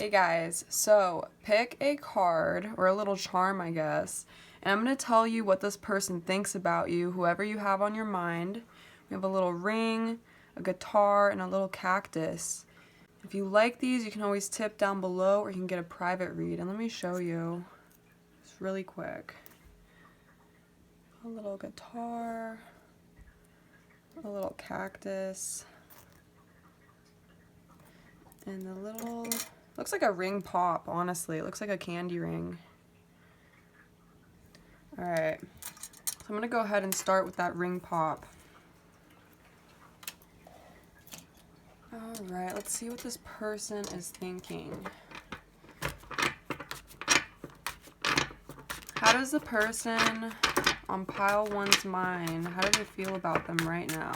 Hey guys, so pick a card, or a little charm I guess, and I'm going to tell you what this person thinks about you, whoever you have on your mind. We have a little ring, a guitar, and a little cactus. If you like these, you can always tip down below, or you can get a private read. And let me show you, it's really quick. A little guitar, a little cactus, and the little... looks like a ring pop, honestly. It looks like a candy ring. Alright, so I'm going to go ahead and start with that ring pop. Alright, let's see what this person is thinking. How does the person on pile 1's mind, how do they feel about them right now?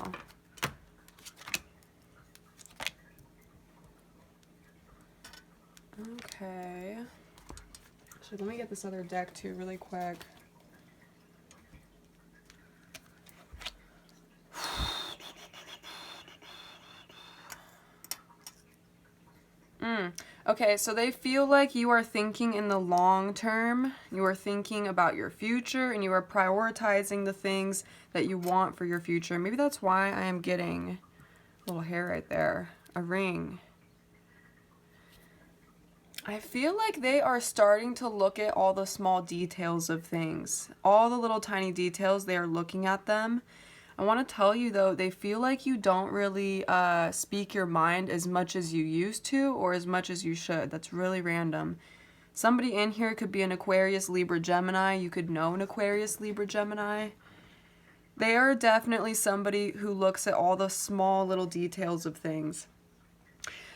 Okay, so let me get this other deck too really quick. Okay, so they feel like you are thinking in the long term, you are thinking about your future, and you are prioritizing the things that you want for your future. Maybe that's why I am getting a little hair right there, a ring. I feel like they are starting to look at all the small details of things. All the little tiny details, they are looking at them. I want to tell you though, they feel like you don't really speak your mind as much as you used to or as much as you should. That's really random. Somebody in here could be an Aquarius, Libra, Gemini. You could know an Aquarius, Libra, Gemini. They are definitely somebody who looks at all the small little details of things.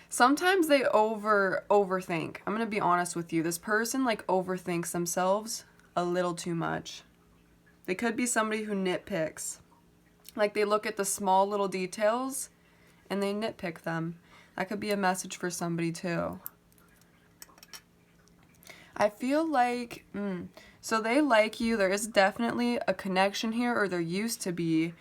Sometimes they overthink. I'm going to be honest with you. This person like overthinks themselves a little too much. They could be somebody who nitpicks. Like they look at the small little details and they nitpick them. That could be a message for somebody too. I feel like, so they like you. There is definitely a connection here, or there used to be.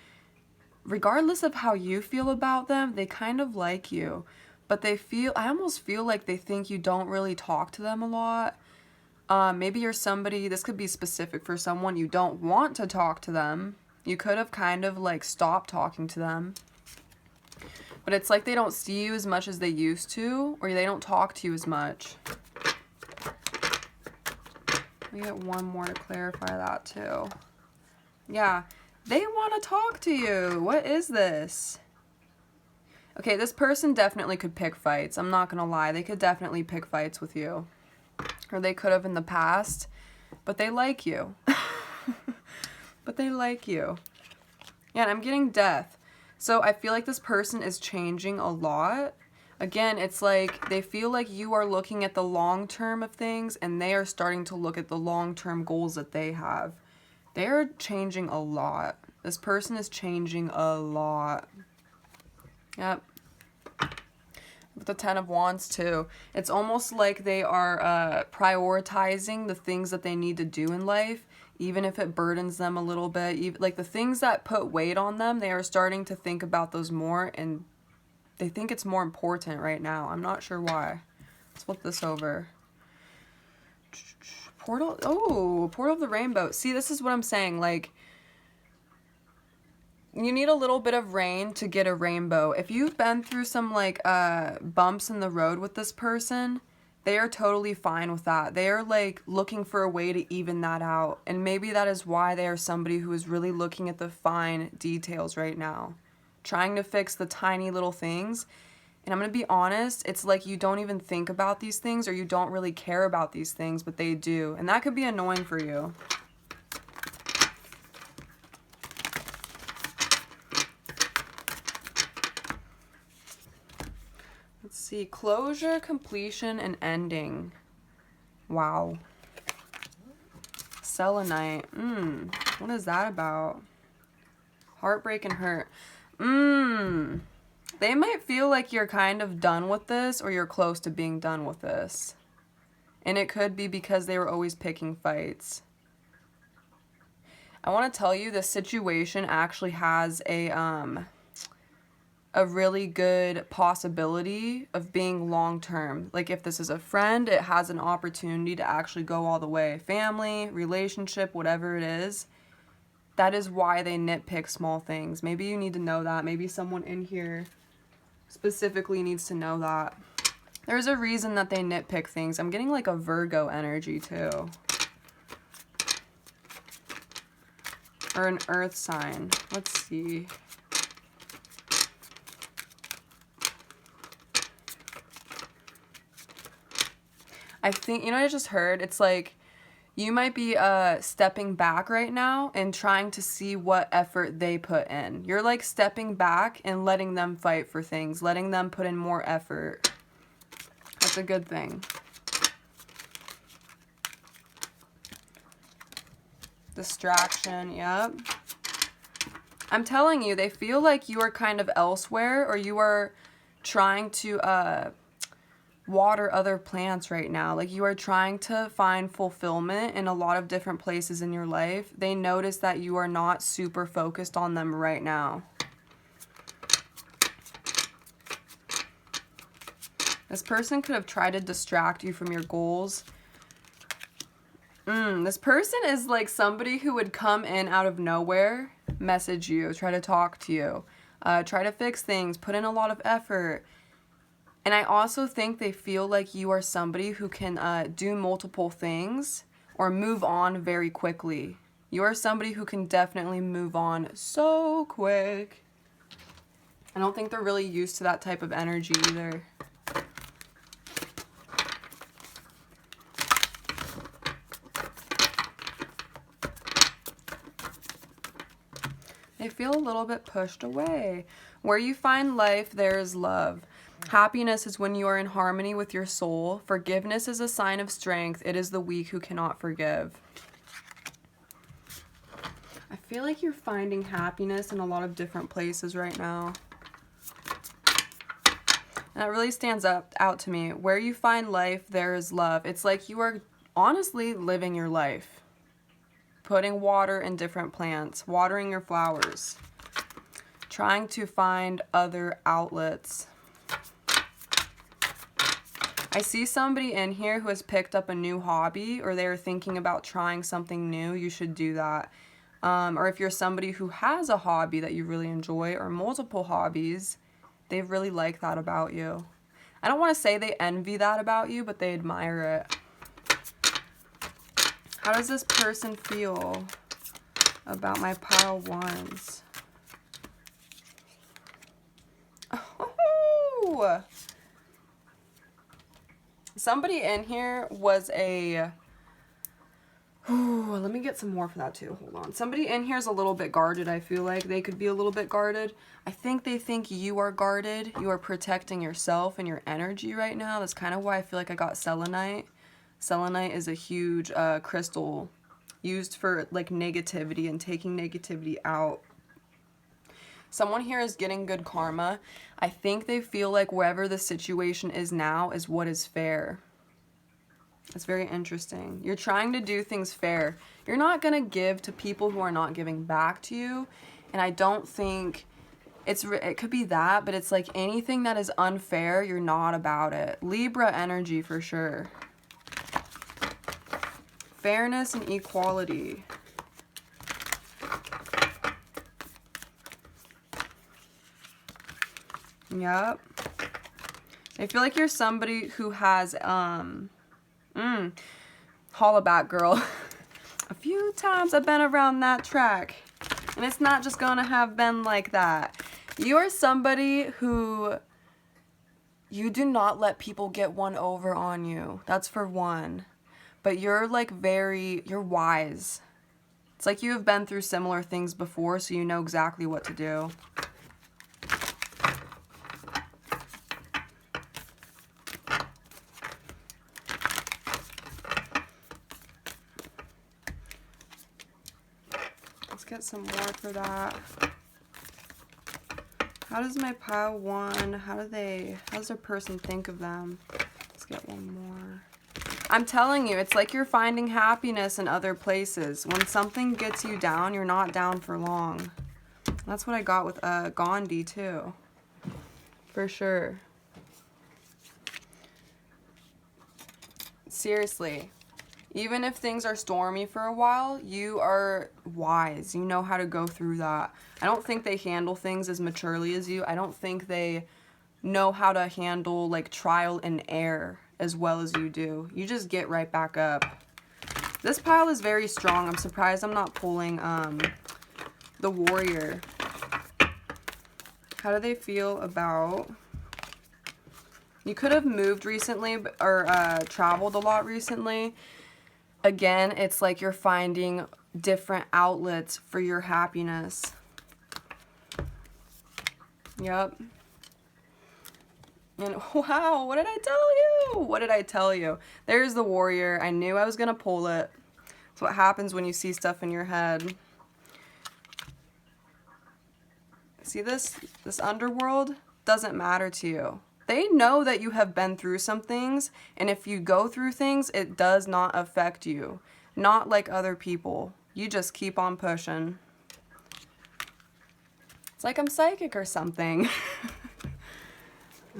Regardless of how you feel about them, they kind of like you. But they feel, I almost feel like they think you don't really talk to them a lot. Maybe you're somebody, this could be specific for someone, you don't want to talk to them. You could have kind of like stopped talking to them. But it's like they don't see you as much as they used to, or they don't talk to you as much. Let me get one more to clarify that too. Yeah, they want to talk to you. What is this? Okay, this person definitely could pick fights. I'm not going to lie. They could definitely pick fights with you. Or they could have in the past. But they like you. But they like you. Yeah, and I'm getting death. So I feel like this person is changing a lot. Again, it's like they feel like you are looking at the long term of things, and they are starting to look at the long-term goals that they have. They are changing a lot. This person is changing a lot. Yep. With the 10 of Wands too. It's almost like they are prioritizing the things that they need to do in life, even if it burdens them a little bit. Even, like the things that put weight on them, they are starting to think about those more, and they think it's more important right now. I'm not sure why. Let's flip this over. Portal, oh, Portal of the Rainbow. See, this is what I'm saying. Like, you need a little bit of rain to get a rainbow. If you've been through some like bumps in the road with this person, they are totally fine with that. They are like looking for a way to even that out. And maybe that is why they are somebody who is really looking at the fine details right now. Trying to fix the tiny little things. And I'm going to be honest, it's like you don't even think about these things, or you don't really care about these things, but they do. And that could be annoying for you. Let's see, closure, completion, and ending. Wow. Selenite. What is that about? Heartbreak and hurt. They might feel like you're kind of done with this, or you're close to being done with this. And it could be because they were always picking fights. I want to tell you, this situation actually has a, a really good possibility of being long-term. Like if this is a friend, it has an opportunity to actually go all the way. Family, relationship, whatever it is. That is why they nitpick small things. Maybe you need to know that. Maybe someone in here specifically needs to know that. There's a reason that they nitpick things. I'm getting like a Virgo energy too. Or an earth sign. Let's see. I think, you know what I just heard? It's like you might be stepping back right now and trying to see what effort they put in. You're like stepping back and letting them fight for things, letting them put in more effort. That's a good thing. Distraction, yep. I'm telling you, they feel like you are kind of elsewhere, or you are trying to water other plants right now. Like you are trying to find fulfillment in a lot of different places in your life. They notice that you are not super focused on them right now. This person could have tried to distract you from your goals. This person is like somebody who would come in out of nowhere, message you, try to talk to you, try to fix things, put in a lot of effort. And I also think they feel like you are somebody who can do multiple things or move on very quickly. You are somebody who can definitely move on so quick. I don't think they're really used to that type of energy either. They feel a little bit pushed away. Where you find life, there is love. Happiness is when you are in harmony with your soul. Forgiveness is a sign of strength. It is the weak who cannot forgive. I feel like you're finding happiness in a lot of different places right now. And that really stands out to me. Where you find life, there is love. It's like you are honestly living your life. Putting water in different plants, watering your flowers, trying to find other outlets. I see somebody in here who has picked up a new hobby, or they're thinking about trying something new. You should do that. Or if you're somebody who has a hobby that you really enjoy, or multiple hobbies, they really like that about you. I don't want to say they envy that about you, but they admire it. How does this person feel about my pile ones? Oh! Somebody in here was a... Ooh, let me get some more for that too. Hold on. Somebody in here is a little bit guarded, I feel like. They could be a little bit guarded. I think they think you are guarded. You are protecting yourself and your energy right now. That's kind of why I feel like I got selenite. Selenite is a huge crystal used for like negativity and taking negativity out. Someone here is getting good karma. I think they feel like wherever the situation is now is what is fair. It's very interesting. You're trying to do things fair. You're not going to give to people who are not giving back to you. And I don't think it could be that, but it's like anything that is unfair, you're not about it. Libra energy for sure. Fairness and equality. Yep. I feel like you're somebody who has, holla back, girl. A few times I've been around that track. And it's not just gonna have been like that. You are somebody who, you do not let people get one over on you. That's for one. But you're like you're wise. It's like you have been through similar things before, so you know exactly what to do. Let's get some more for that. How does my pile one, how does their person think of them? Let's get one more. I'm telling you, it's like you're finding happiness in other places. When something gets you down, you're not down for long. That's what I got with Gandhi too. For sure. Seriously. Even if things are stormy for a while, you are wise. You know how to go through that. I don't think they handle things as maturely as you. I don't think they know how to handle like trial and error as well as you do. You just get right back up. This pile is very strong. I'm surprised I'm not pulling the Warrior. How do they feel about... You could have moved recently or traveled a lot recently. Again, it's like you're finding different outlets for your happiness. Yep. And wow, what did I tell you? What did I tell you? There's the Warrior. I knew I was going to pull it. That's what happens when you see stuff in your head. See this? This underworld doesn't matter to you. They know that you have been through some things, and if you go through things, it does not affect you. Not like other people. You just keep on pushing. It's like I'm psychic or something.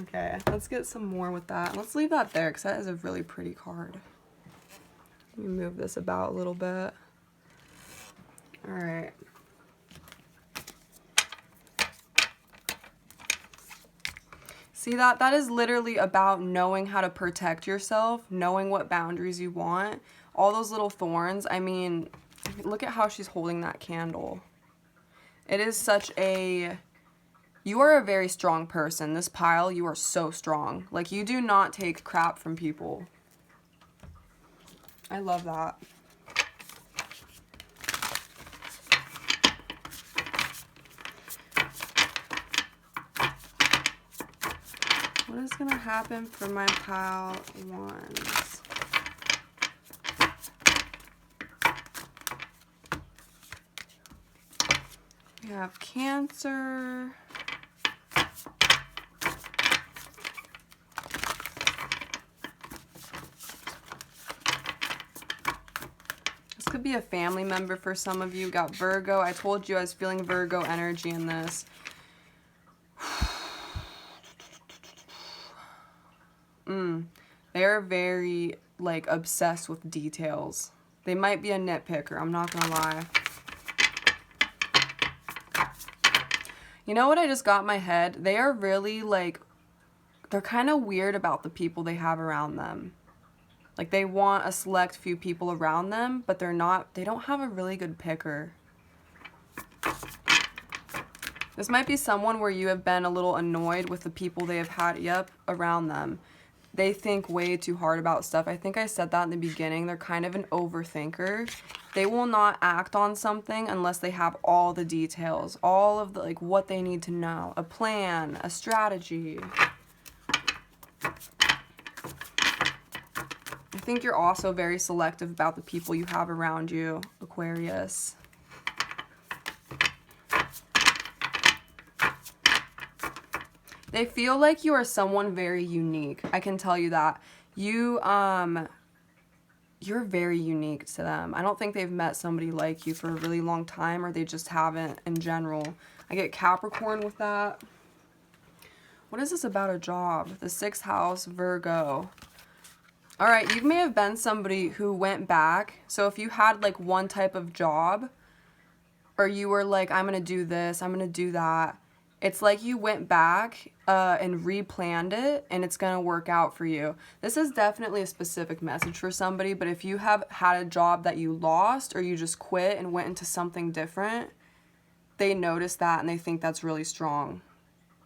Okay, let's get some more with that. Let's leave that there because that is a really pretty card. Let me move this about a little bit. All right. See that? That is literally about knowing how to protect yourself, knowing what boundaries you want. All those little thorns. I mean, look at how she's holding that candle. It is such a... You are a very strong person. This pile, you are so strong. Like, you do not take crap from people. I love that. What is going to happen for my pile ones? We have Cancer. This could be a family member for some of you. Got Virgo. I told you I was feeling Virgo energy in this. They're very, like, obsessed with details. They might be a nitpicker, I'm not gonna lie. You know what I just got in my head? They are really, like, they're kind of weird about the people they have around them. Like, they want a select few people around them, but they don't have a really good picker. This might be someone where you have been a little annoyed with the people they have had, around them. They think way too hard about stuff. I think I said that in the beginning. They're kind of an overthinker. They will not act on something unless they have all the details, all of the, like, what they need to know, a plan, a strategy. I think you're also very selective about the people you have around you, Aquarius. They feel like you are someone very unique. I can tell you that. You're very unique to them. I don't think they've met somebody like you for a really long time, or they just haven't in general. I get Capricorn with that. What is this about a job? The 6th house, Virgo. All right, you may have been somebody who went back. So if you had like one type of job, or you were like, I'm going to do this, I'm going to do that. It's like you went back and replanned it, and it's going to work out for you. This is definitely a specific message for somebody, but if you have had a job that you lost, or you just quit and went into something different, they notice that and they think that's really strong.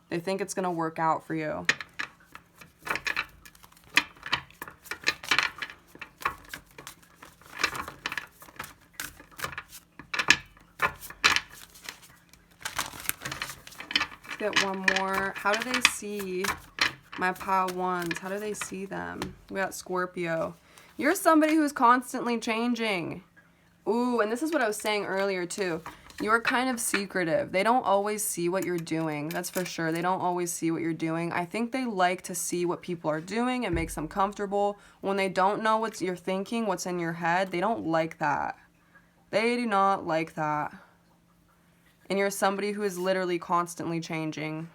They think it's going to work out for you. Get one more. How do they see my pile ones? How do they see them? We got Scorpio. You're somebody who's constantly changing. Ooh, and this is what I was saying earlier too. You're kind of secretive. They don't always see what you're doing. That's for sure. They don't always see what you're doing. I think they like to see what people are doing. It makes them comfortable. When they don't know what you're thinking, what's in your head, they don't like that. They do not like that. And you're somebody who is literally constantly changing.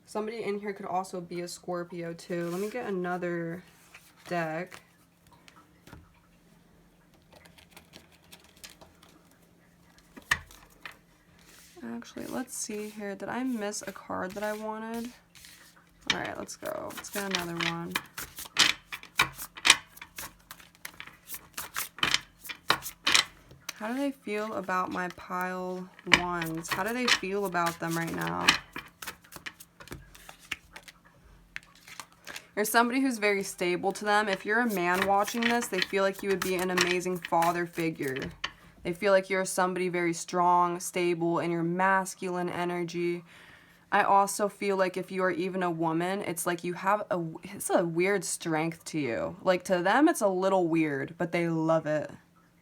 Somebody in here could also be a Scorpio too. Let me get another deck. Actually, let's see here. Did I miss a card that I wanted? All right, let's go. Let's get another one. How do they feel about my pile ones? How do they feel about them right now? There's somebody who's very stable to them. If you're a man watching this, they feel like you would be an amazing father figure. They feel like you're somebody very strong, stable, in your masculine energy. I also feel like if you are even a woman, it's like you have it's a weird strength to you. Like to them, it's a little weird, but they love it.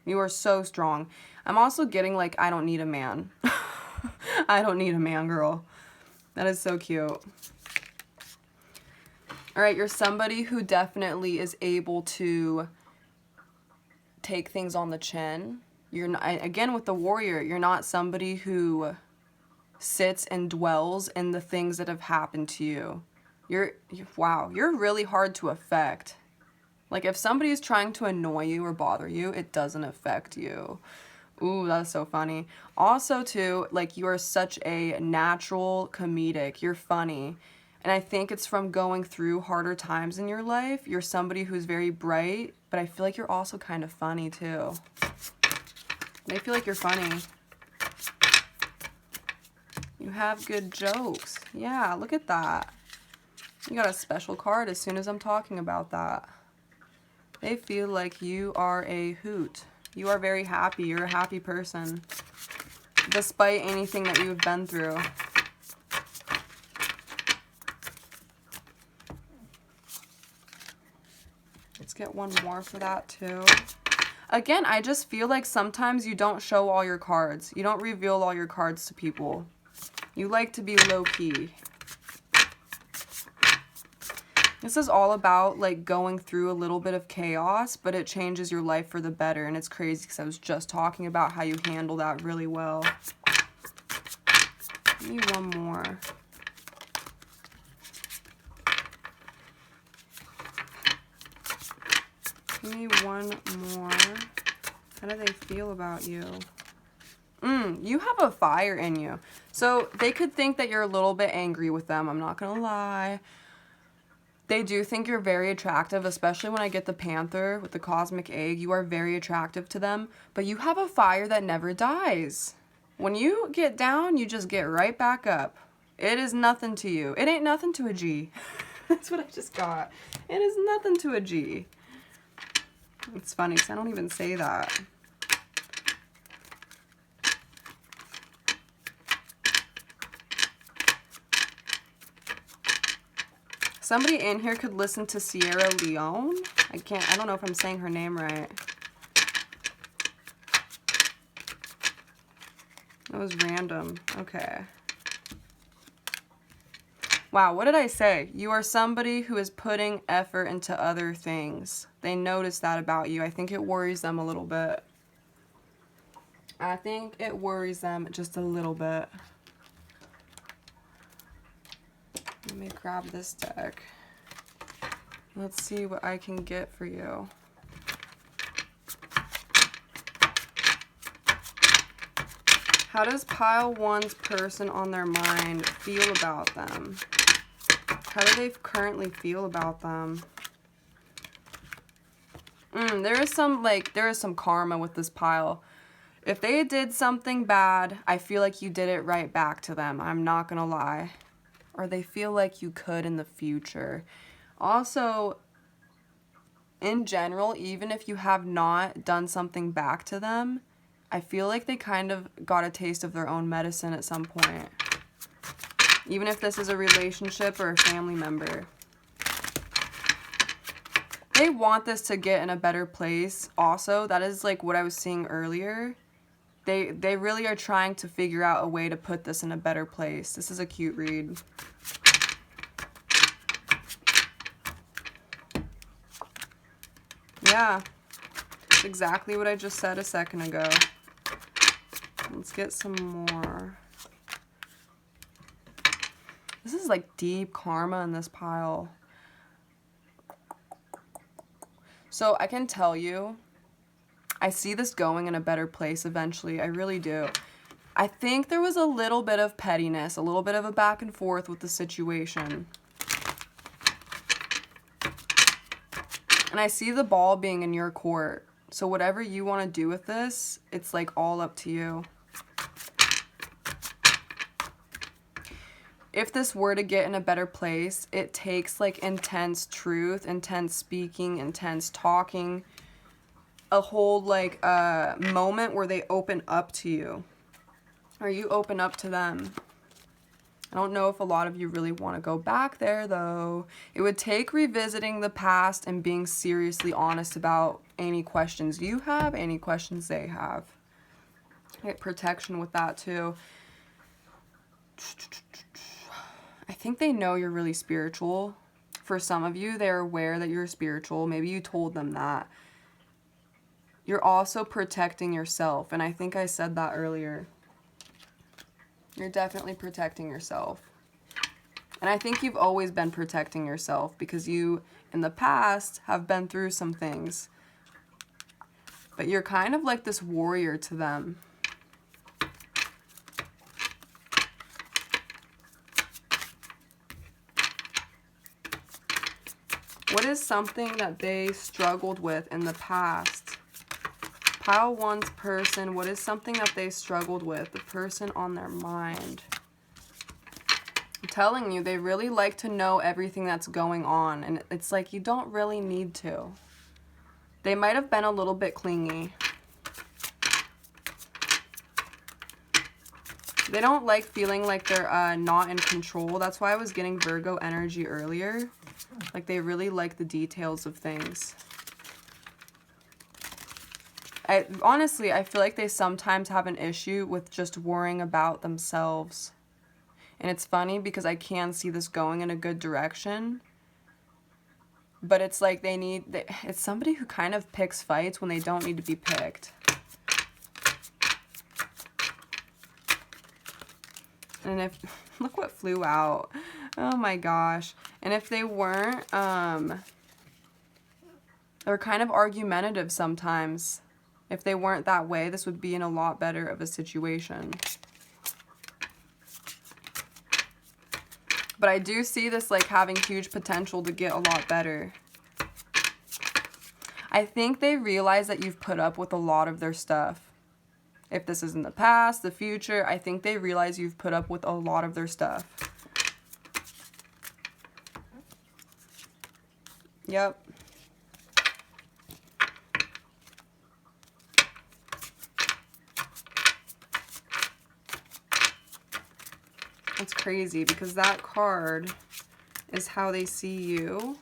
You are so strong. I'm also getting like, I don't need a man. I don't need a man, girl. That is so cute. All right, you're somebody who definitely is able to take things on the chin. You're not, again, with the warrior, you're not somebody who sits and dwells in the things that have happened to you. Wow, you're really hard to affect. Like, if somebody is trying to annoy you or bother you, it doesn't affect you. Ooh, that's so funny. Also, too, like, you are such a natural comedic. You're funny. And I think it's from going through harder times in your life. You're somebody who's very bright, but I feel like you're also kind of funny, too. I feel like you're funny. You have good jokes. Yeah, look at that. You got a special card as soon as I'm talking about that. They feel like you are a hoot. You are very happy. You're a happy person. Despite anything that you've been through. Let's get one more for that too. Again, I just feel like sometimes you don't show all your cards. You don't reveal all your cards to people. You like to be low-key. This is all about like going through a little bit of chaos, but it changes your life for the better. And it's crazy because I was just talking about how you handle that really well. Give me one more. Give me one more. How do they feel about you? You have a fire in you. So they could think that you're a little bit angry with them. I'm not gonna lie. They do think you're very attractive, especially when I get the Panther with the cosmic egg. You are very attractive to them, but you have a fire that never dies. When you get down, you just get right back up. It is nothing to you. It ain't nothing to a G. That's what I just got. It is nothing to a G. It's funny because I don't even say that. Somebody in here could listen to Sierra Leone. I don't know if I'm saying her name right. That was random. Okay. Wow, what did I say? You are somebody who is putting effort into other things. They notice that about you. I think it worries them a little bit. I think it worries them just a little bit. Let me grab this deck. Let's see what I can get for you. How does pile one's person on their mind feel about them? How do they currently feel about them? There is some karma with this pile. If they did something bad, I feel like you did it right back to them. I'm not gonna lie. Or they feel like you could in the future. Also, in general, even if you have not done something back to them, I feel like they kind of got a taste of their own medicine at some point. Even if this is a relationship or a family member. They want this to get in a better place. Also, that is like what I was seeing earlier. They really are trying to figure out a way to put this in a better place. This is a cute read. Yeah, that's exactly what I just said a second ago. Let's get some more. This is like deep karma in this pile. So I can tell you, I see this going in a better place eventually. I really do. I think there was a little bit of pettiness, a little bit of a back and forth with the situation. And I see the ball being in your court. So whatever you want to do with this, it's like all up to you. If this were to get in a better place, it takes like intense truth, intense speaking, intense talking, a whole like moment where they open up to you, or you open up to them. I don't know if a lot of you really want to go back there though. It would take revisiting the past and being seriously honest about any questions you have, any questions they have. Get protection with that too. I think they know you're really spiritual. For some of you, they're aware that you're spiritual. Maybe you told them that. You're also protecting yourself, and I think I said that earlier. You're definitely protecting yourself. And I think you've always been protecting yourself because you, in the past, have been through some things. But you're kind of like this warrior to them. What is something that they struggled with in the past? Pile 1's person, what is something that they struggled with? The person on their mind. I'm telling you, they really like to know everything that's going on. And it's like you don't really need to. They might have been a little bit clingy. They don't like feeling like they're not in control. That's why I was getting Virgo energy earlier. Like they really like the details of things. Honestly, I feel like they sometimes have an issue with just worrying about themselves. And it's funny because I can see this going in a good direction. But it's like it's somebody who kind of picks fights when they don't need to be picked. And if, look what flew out. Oh my gosh. And if they weren't, they're kind of argumentative sometimes. If they weren't that way, this would be in a lot better of a situation. But I do see this like having huge potential to get a lot better. I think they realize that you've put up with a lot of their stuff. If this is in the past, the future, I think they realize you've put up with a lot of their stuff. Yep. It's crazy because that card is how they see you.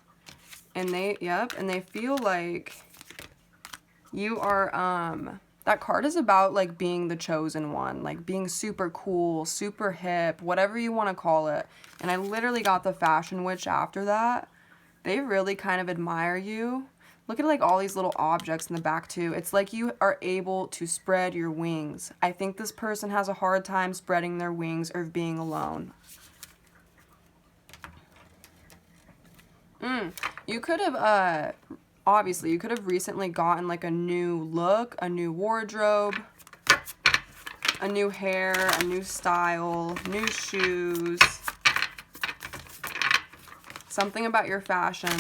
And they feel like you are, that card is about like being the chosen one, like being super cool, super hip, whatever you want to call it. And I literally got the Fashion Witch after that. They really kind of admire you. Look at like all these little objects in the back too. It's like you are able to spread your wings. I think this person has a hard time spreading their wings or being alone. You could have, obviously, you could have recently gotten like a new look, a new wardrobe, a new hair, a new style, new shoes. Something about your fashion.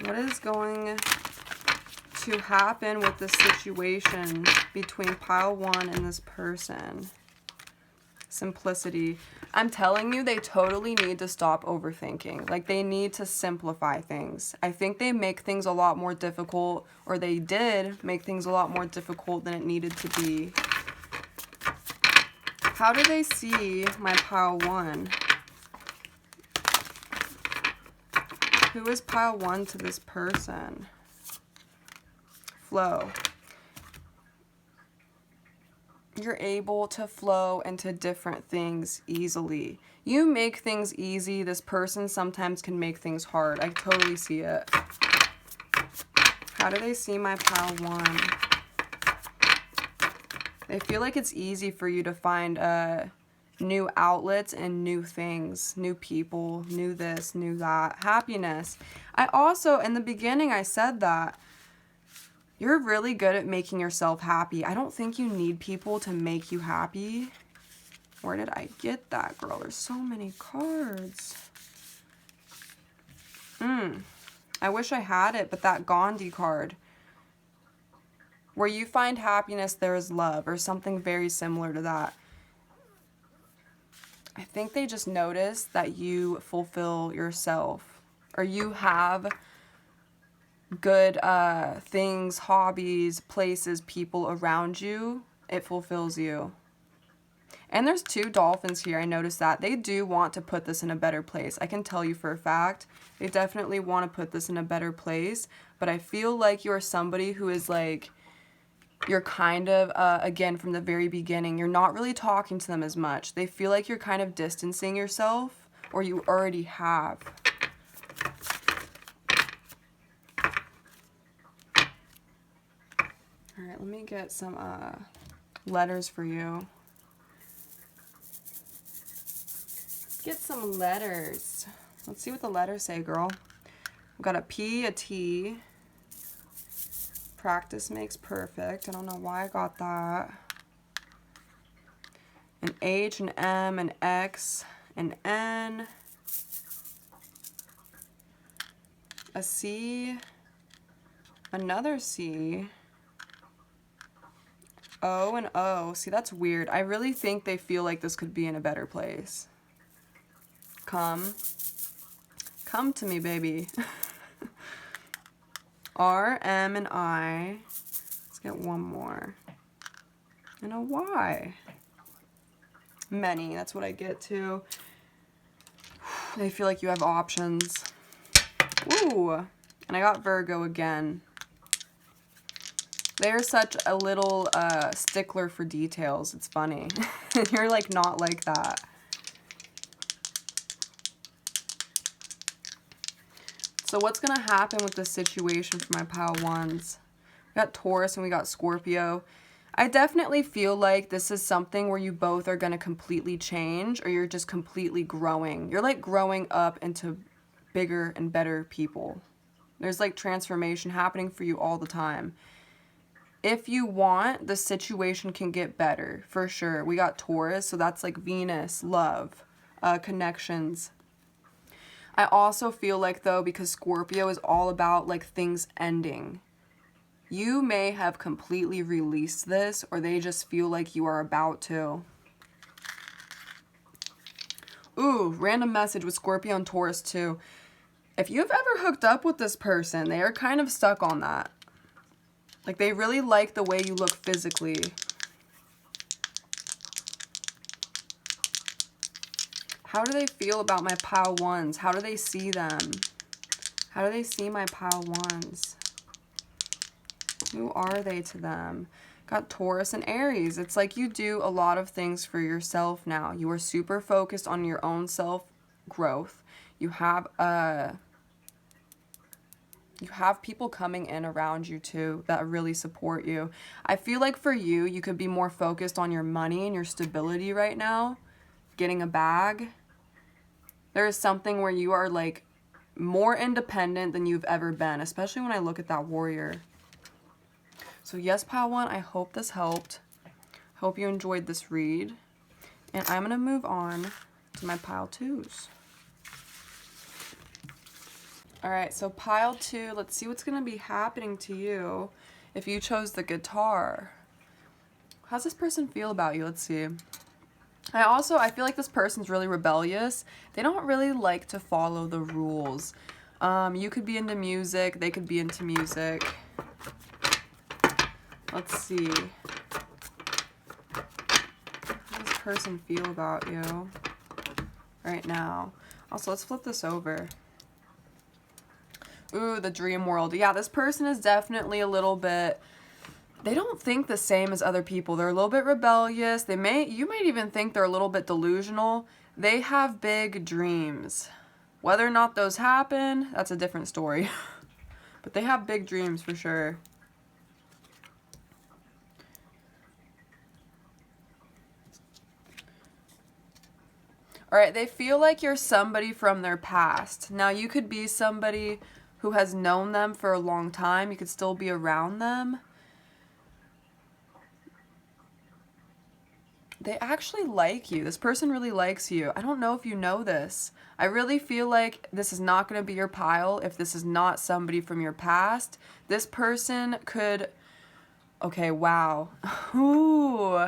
What is going to happen with this situation between pile 1 and this person? Simplicity. I'm telling you, they totally need to stop overthinking. Like, they need to simplify things. I think they make things a lot more difficult, or they did make things a lot more difficult than it needed to be. How do they see my pile 1? Who is pile 1 to this person? Flow. You're able to flow into different things easily. You make things easy. This person sometimes can make things hard. I totally see it. How do they see my pile 1? They feel like it's easy for you to find new outlets and new things, new people, new this, new that, happiness. I also, in the beginning, I said that you're really good at making yourself happy. I don't think you need people to make you happy. Where did I get that, girl? There's so many cards. I wish I had it, but that Gandhi card. Where you find happiness, there is love, or something very similar to that. I think they just notice that you fulfill yourself, or you have good things, hobbies, places, people around you. It fulfills you. And there's 2 dolphins here. I noticed that. They do want to put this in a better place. I can tell you for a fact. They definitely want to put this in a better place. But I feel like you're somebody who is like, you're kind of, again, from the very beginning, you're not really talking to them as much. They feel like you're kind of distancing yourself, or you already have. All right, let me get some letters for you. Get some letters. Let's see what the letters say, girl. I've got a P, a T. Practice makes perfect. I don't know why I got that. An H, an M, an X, an N. A C. Another C. O and O. See, that's weird. I really think they feel like this could be in a better place. Come to me, baby. R, M, and I. Let's get one more. And a Y. Many, that's what I get too. They feel like you have options. Ooh, and I got Virgo again. They're such a little stickler for details. It's funny. You're like not like that. So what's going to happen with this situation for my pile ones? We got Taurus and we got Scorpio. I definitely feel like this is something where you both are going to completely change, or you're just completely growing. You're like growing up into bigger and better people. There's like transformation happening for you all the time. If you want, the situation can get better, for sure. We got Taurus, so that's like Venus, love, connections. I also feel like, though, because Scorpio is all about, like, things ending, you may have completely released this, or they just feel like you are about to. Ooh, random message with Scorpio and Taurus, too. If you've ever hooked up with this person, they are kind of stuck on that. Like, they really like the way you look physically. How do they feel about my pile ones? How do they see them? How do they see my pile ones? Who are they to them? Got Taurus and Aries. It's like you do a lot of things for yourself now. You are super focused on your own self-growth. You have people coming in around you too that really support you. I feel like for you, you could be more focused on your money and your stability right now. Getting a bag. There is something where you are like more independent than you've ever been, especially when I look at that warrior. So yes, pile one, I hope this helped. Hope you enjoyed this read. And I'm going to move on to my pile twos. All right, so pile two, let's see what's going to be happening to you if you chose the guitar. How's this person feel about you? Let's see. I feel like this person's really rebellious. They don't really like to follow the rules. You could be into music. They could be into music. Let's see. How does this person feel about you right now? Also, let's flip this over. Ooh, the dream world. Yeah, this person is definitely a little bit... They don't think the same as other people. They're a little bit rebellious. You might even think they're a little bit delusional. They have big dreams. Whether or not those happen, that's a different story. But they have big dreams for sure. All right, they feel like you're somebody from their past. Now, you could be somebody who has known them for a long time. You could still be around them. They actually like you. This person really likes you. I don't know if you know this. I really feel like this is not going to be your pile if this is not somebody from your past. This person could... Okay, wow. Ooh.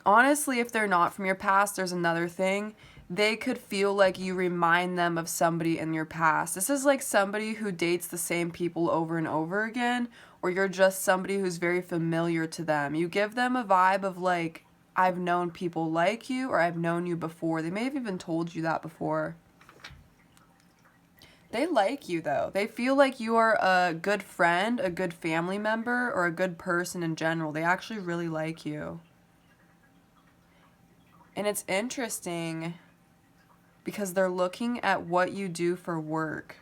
Honestly, if they're not from your past, there's another thing. They could feel like you remind them of somebody in your past. This is like somebody who dates the same people over and over again, or you're just somebody who's very familiar to them. You give them a vibe of like, I've known people like you, or I've known you before. They may have even told you that before. They like you, though. They feel like you are a good friend, a good family member, or a good person in general. They actually really like you. And it's interesting because they're looking at what you do for work.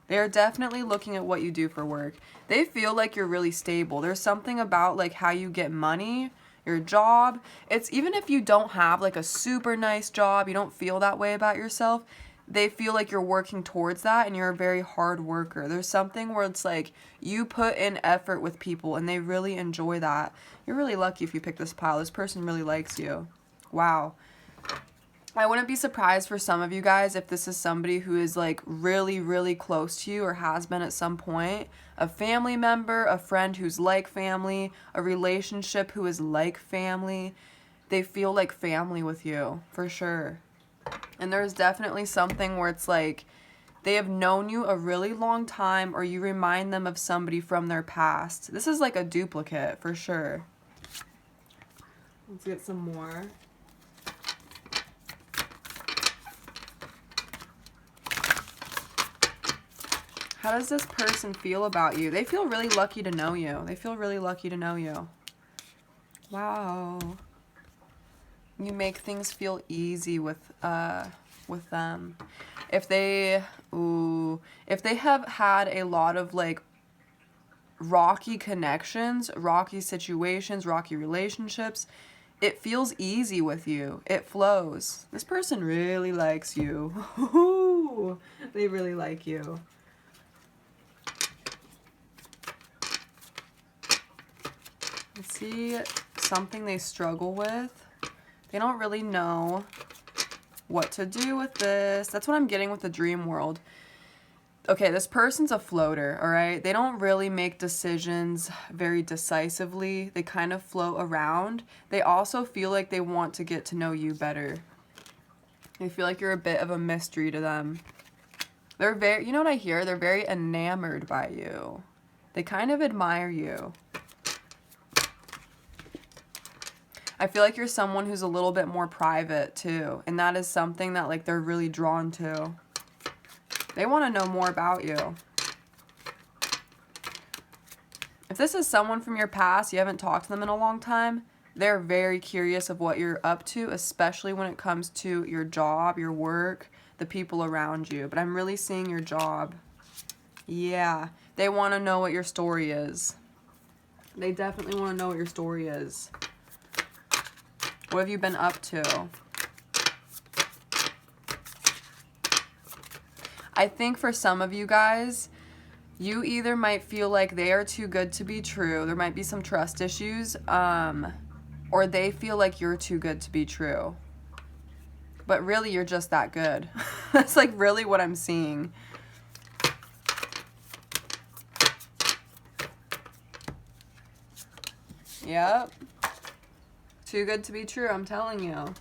They're definitely looking at what you do for work. They feel like you're really stable. There's something about like how you get money, your job. It's even if you don't have like a super nice job, you don't feel that way about yourself. They feel like you're working towards that and you're a very hard worker. There's something where it's like you put in effort with people and they really enjoy that. You're really lucky if you pick this pile. This person really likes you. Wow. I wouldn't be surprised for some of you guys if this is somebody who is like really, really close to you or has been at some point. A family member, a friend who's like family, a relationship who is like family. They feel like family with you, for sure. And there's definitely something where it's like they have known you a really long time or you remind them of somebody from their past. This is like a duplicate, for sure. Let's get some more. How does this person feel about you? They feel really lucky to know you. They feel really lucky to know you. Wow. You make things feel easy with them. If they have had a lot of like rocky connections, rocky situations, rocky relationships, it feels easy with you. It flows. This person really likes you. They really like you. Let's see something they struggle with. They don't really know what to do with this. That's what I'm getting with the dream world. Okay, this person's a floater, all right? They don't really make decisions very decisively. They kind of float around. They also feel like they want to get to know you better. They feel like you're a bit of a mystery to them. They're very, you know what I hear? They're very enamored by you. They kind of admire you. I feel like you're someone who's a little bit more private too. And that is something that like they're really drawn to. They want to know more about you. If this is someone from your past, you haven't talked to them in a long time, they're very curious of what you're up to, especially when it comes to your job, your work, the people around you. But I'm really seeing your job. Yeah, they want to know what your story is. They definitely want to know what your story is. What have you been up to? I think for some of you guys, you either might feel like they are too good to be true. There might be some trust issues. Or they feel like you're too good to be true. But really, you're just that good. That's like really what I'm seeing. Yep. Too good to be true, I'm telling you.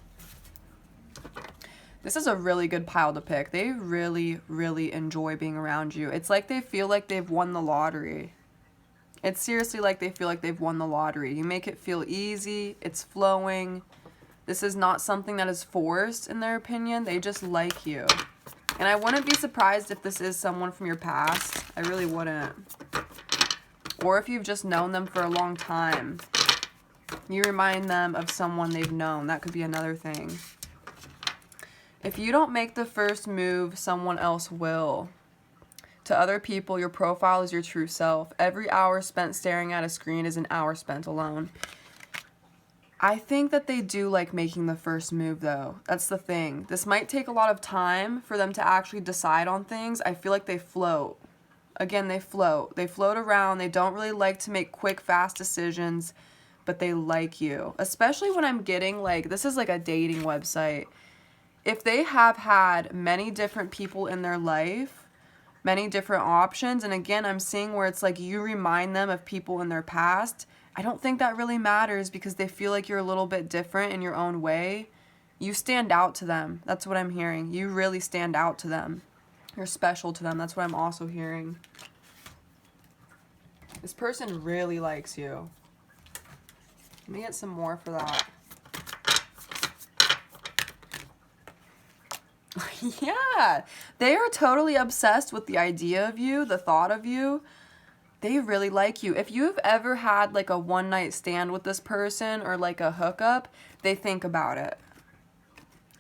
This is a really good pile to pick. They really, really enjoy being around you. It's like they feel like they've won the lottery. It's seriously like they feel like they've won the lottery. You make it feel easy. It's flowing. This is not something that is forced, in their opinion. They just like you. And I wouldn't be surprised if this is someone from your past. I really wouldn't. Or if you've just known them for a long time. You remind them of someone they've known. That could be another thing. If you don't make the first move, someone else will. To other people, your profile is your true self. Every hour spent staring at a screen is an hour spent alone. I think that they do like making the first move though. That's the thing. This might take a lot of time for them to actually decide on things. I feel like they float. Again, they float. They float around. They don't really like to make quick, fast decisions, but they like you. Especially when I'm getting like, this is like a dating website. If they have had many different people in their life, many different options, and again, I'm seeing where it's like you remind them of people in their past, I don't think that really matters because they feel like you're a little bit different in your own way. You stand out to them. That's what I'm hearing. You really stand out to them. You're special to them. That's what I'm also hearing. This person really likes you. Let me get some more for that. Yeah, they are totally obsessed with the idea of you, the thought of you. They really like you. If you've ever had like a one-night stand with this person or like a hookup, they think about it.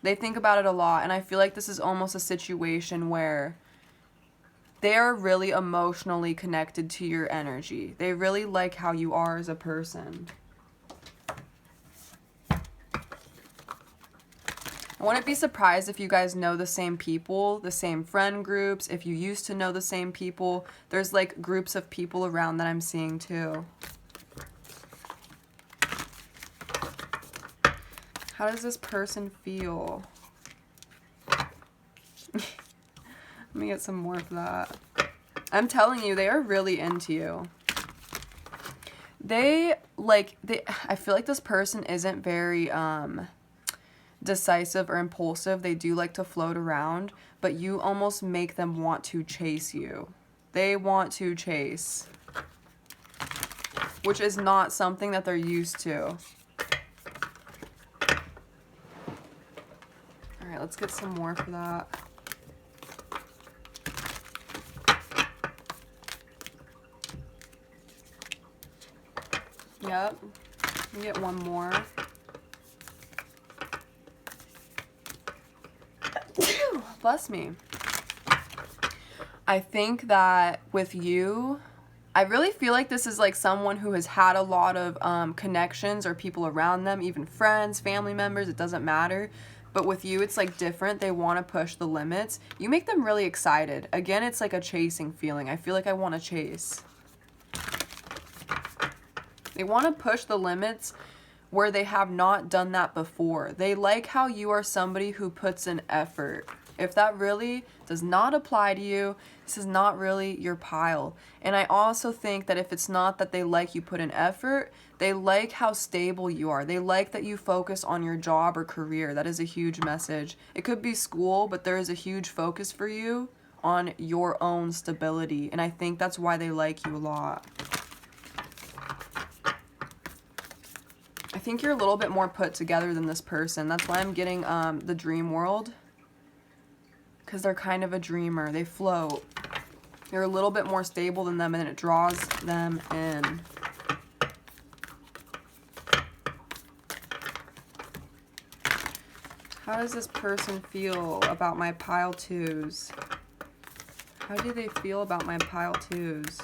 They think about it a lot, and I feel like this is almost a situation where they are really emotionally connected to your energy. They really like how you are as a person. I wouldn't be surprised if you guys know the same people, the same friend groups, if you used to know the same people. There's like groups of people around that I'm seeing too. How does this person feel? Let me get some more of that. I'm telling you, they are really into you. I feel like this person isn't very, decisive or impulsive. They do like to float around, but you almost make them want to chase you. They want to chase, which is not something that they're used to. All right, let's get some more for that. Yep. Let me get one more. Bless me. I think that with you, I really feel like this is like someone who has had a lot of connections or people around them, even friends, family members, it doesn't matter. But with you, it's like different. They want to push the limits. You make them really excited. Again, it's like a chasing feeling. I feel like I want to chase. They want to push the limits where they have not done that before. They like how you are somebody who puts in effort. If that really does not apply to you, this is not really your pile. And I also think that if it's not that they like you put in effort, they like how stable you are. They like that you focus on your job or career. That is a huge message. It could be school, but there is a huge focus for you on your own stability. And I think that's why they like you a lot. I think you're a little bit more put together than this person. That's why I'm getting the dream world. Because they're kind of a dreamer. They float. You're a little bit more stable than them, and it draws them in. How does this person feel about my pile twos? How do they feel about my pile twos?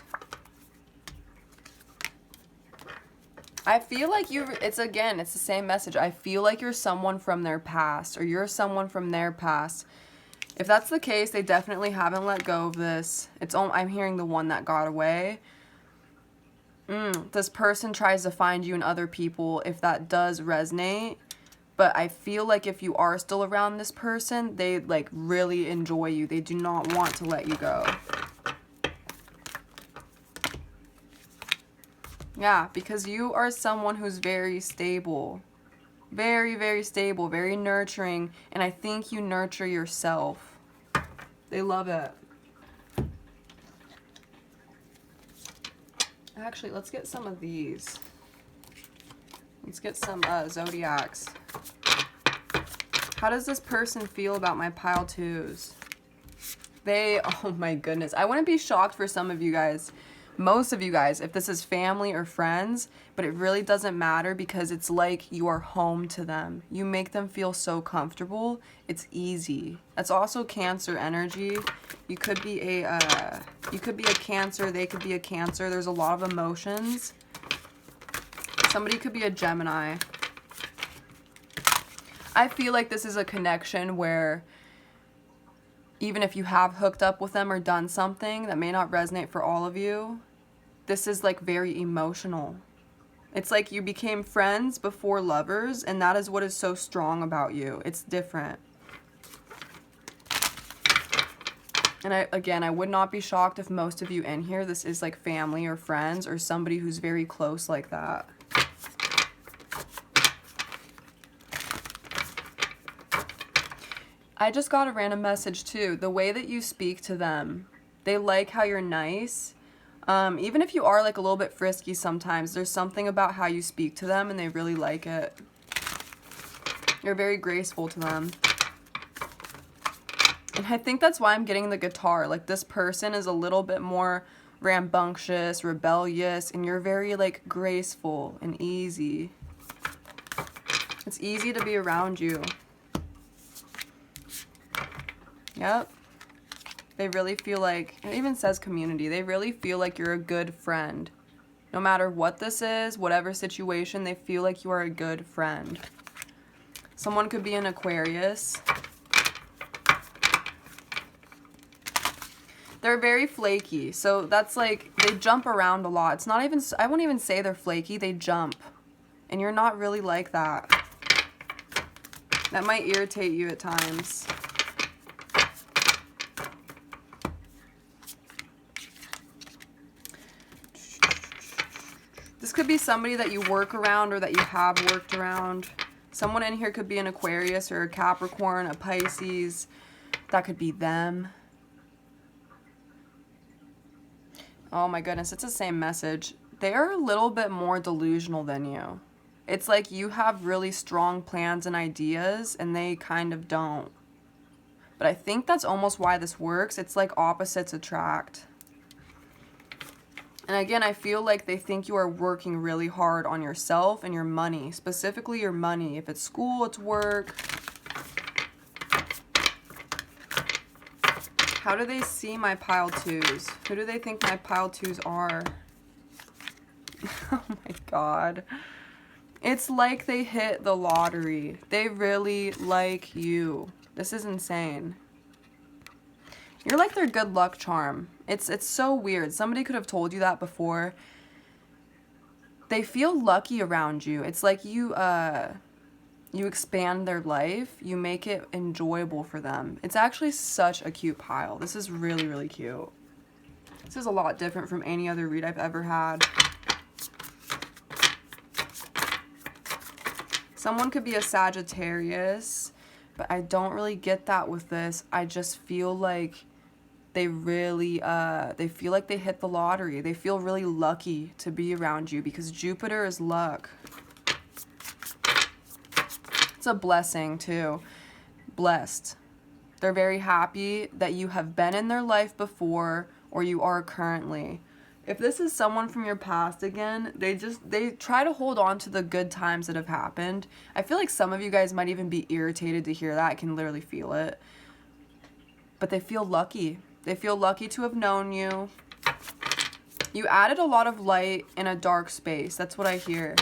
I feel like it's the same message. I feel like you're someone from their past, or you're someone from their past. If that's the case, they definitely haven't let go of this. I'm hearing the one that got away. This person tries to find you in other people, if that does resonate. But I feel like if you are still around this person, they like really enjoy you. They do not want to let you go. Yeah, because you are someone who's very stable. Very, very stable, very nurturing. And I think you nurture yourself. They love it. Actually, let's get some of these. Let's get some zodiacs. How does this person feel about my pile twos? Oh my goodness. I wouldn't be shocked for some of you guys. Most of you guys, if this is family or friends, but it really doesn't matter because it's like you are home to them. You make them feel so comfortable. It's easy. That's also Cancer energy. You could be a Cancer. They could be a Cancer. There's a lot of emotions. Somebody could be a Gemini. I feel like this is a connection where even if you have hooked up with them or done something that may not resonate for all of you, this is like very emotional. It's like you became friends before lovers, and that is what is so strong about you. It's different. And I would not be shocked if most of you in here, this is like family or friends or somebody who's very close like that. I just got a random message too. The way that you speak to them, they like how you're nice. Even if you are like a little bit frisky sometimes, there's something about how you speak to them and they really like it. You're very graceful to them. And I think that's why I'm getting the guitar. Like, this person is a little bit more rambunctious, rebellious, and you're very like graceful and easy. It's easy to be around you. Yep. They really feel like, it even says community, they really feel like you're a good friend. No matter what this is, whatever situation, they feel like you are a good friend. Someone could be an Aquarius. They're very flaky, so that's like, they jump around a lot. It's not even, I won't even say they're flaky, they jump. And you're not really like that. That might irritate you at times. This could be somebody that you work around or that you have worked around. Someone in here could be an Aquarius or a Capricorn, a Pisces. That could be them. Oh my goodness, it's the same message. They are a little bit more delusional than you. It's like you have really strong plans and ideas and they kind of don't. But I think that's almost why this works. It's like opposites attract. And again, I feel like they think you are working really hard on yourself and your money, specifically your money. If it's school, it's work. How do they see my pile twos? Who do they think my pile twos are? Oh my God. It's like they hit the lottery. They really like you. This is insane. You're like their good luck charm. It's so weird. Somebody could have told you that before. They feel lucky around you. It's like you expand their life. You make it enjoyable for them. It's actually such a cute pile. This is really, really cute. This is a lot different from any other read I've ever had. Someone could be a Sagittarius, but I don't really get that with this. I just feel like they really, they feel like they hit the lottery. They feel really lucky to be around you because Jupiter is luck. It's a blessing too. Blessed. They're very happy that you have been in their life before or you are currently. If this is someone from your past again, they try to hold on to the good times that have happened. I feel like some of you guys might even be irritated to hear that. I can literally feel it. But they feel lucky. They feel lucky to have known you. You added a lot of light in a dark space. That's what I hear.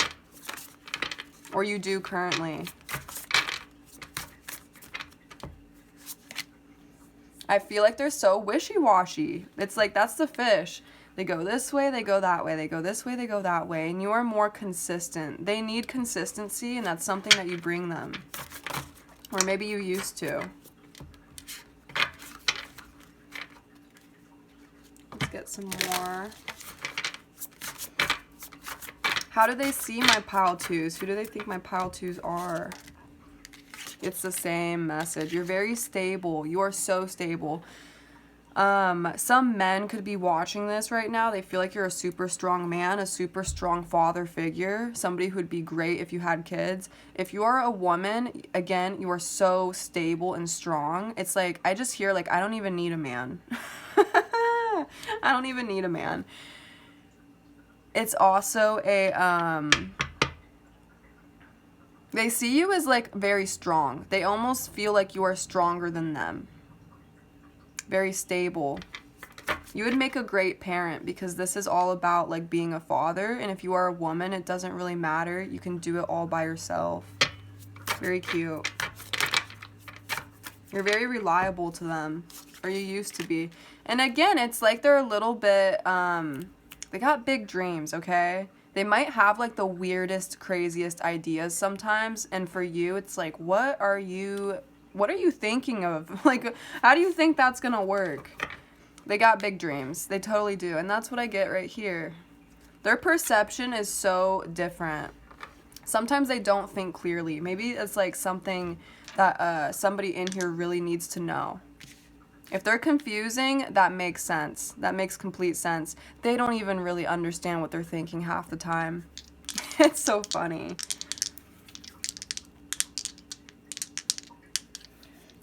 Or you do currently. I feel like they're so wishy-washy. It's like, that's the fish. They go this way, they go that way. They go this way, they go that way. And you are more consistent. They need consistency, and that's something that you bring them. Or maybe you used to. Let's get some more. How do they see my pile twos? Who do they think my pile twos are? It's the same message. You're very stable. You are so stable. Some men could be watching this right now. They feel like you're a super strong man, a super strong father figure, somebody who'd be great if you had kids. If you are a woman, again, you are so stable and strong. It's like, I just hear like, I don't even need a man. I don't even need a man. It's also a, they see you as like very strong. They almost feel like you are stronger than them. Very stable. You would make a great parent because this is all about like being a father. And if you are a woman, it doesn't really matter. You can do it all by yourself. Very cute. You're very reliable to them, or you used to be. And again, it's like they're a little bit, they got big dreams, okay? They might have like the weirdest, craziest ideas sometimes, and for you, it's like, what are you thinking of? Like, how do you think that's gonna work? They got big dreams. They totally do, and that's what I get right here. Their perception is so different. Sometimes they don't think clearly. Maybe it's like something that somebody in here really needs to know. If they're confusing, that makes sense. That makes complete sense. They don't even really understand what they're thinking half the time. It's so funny.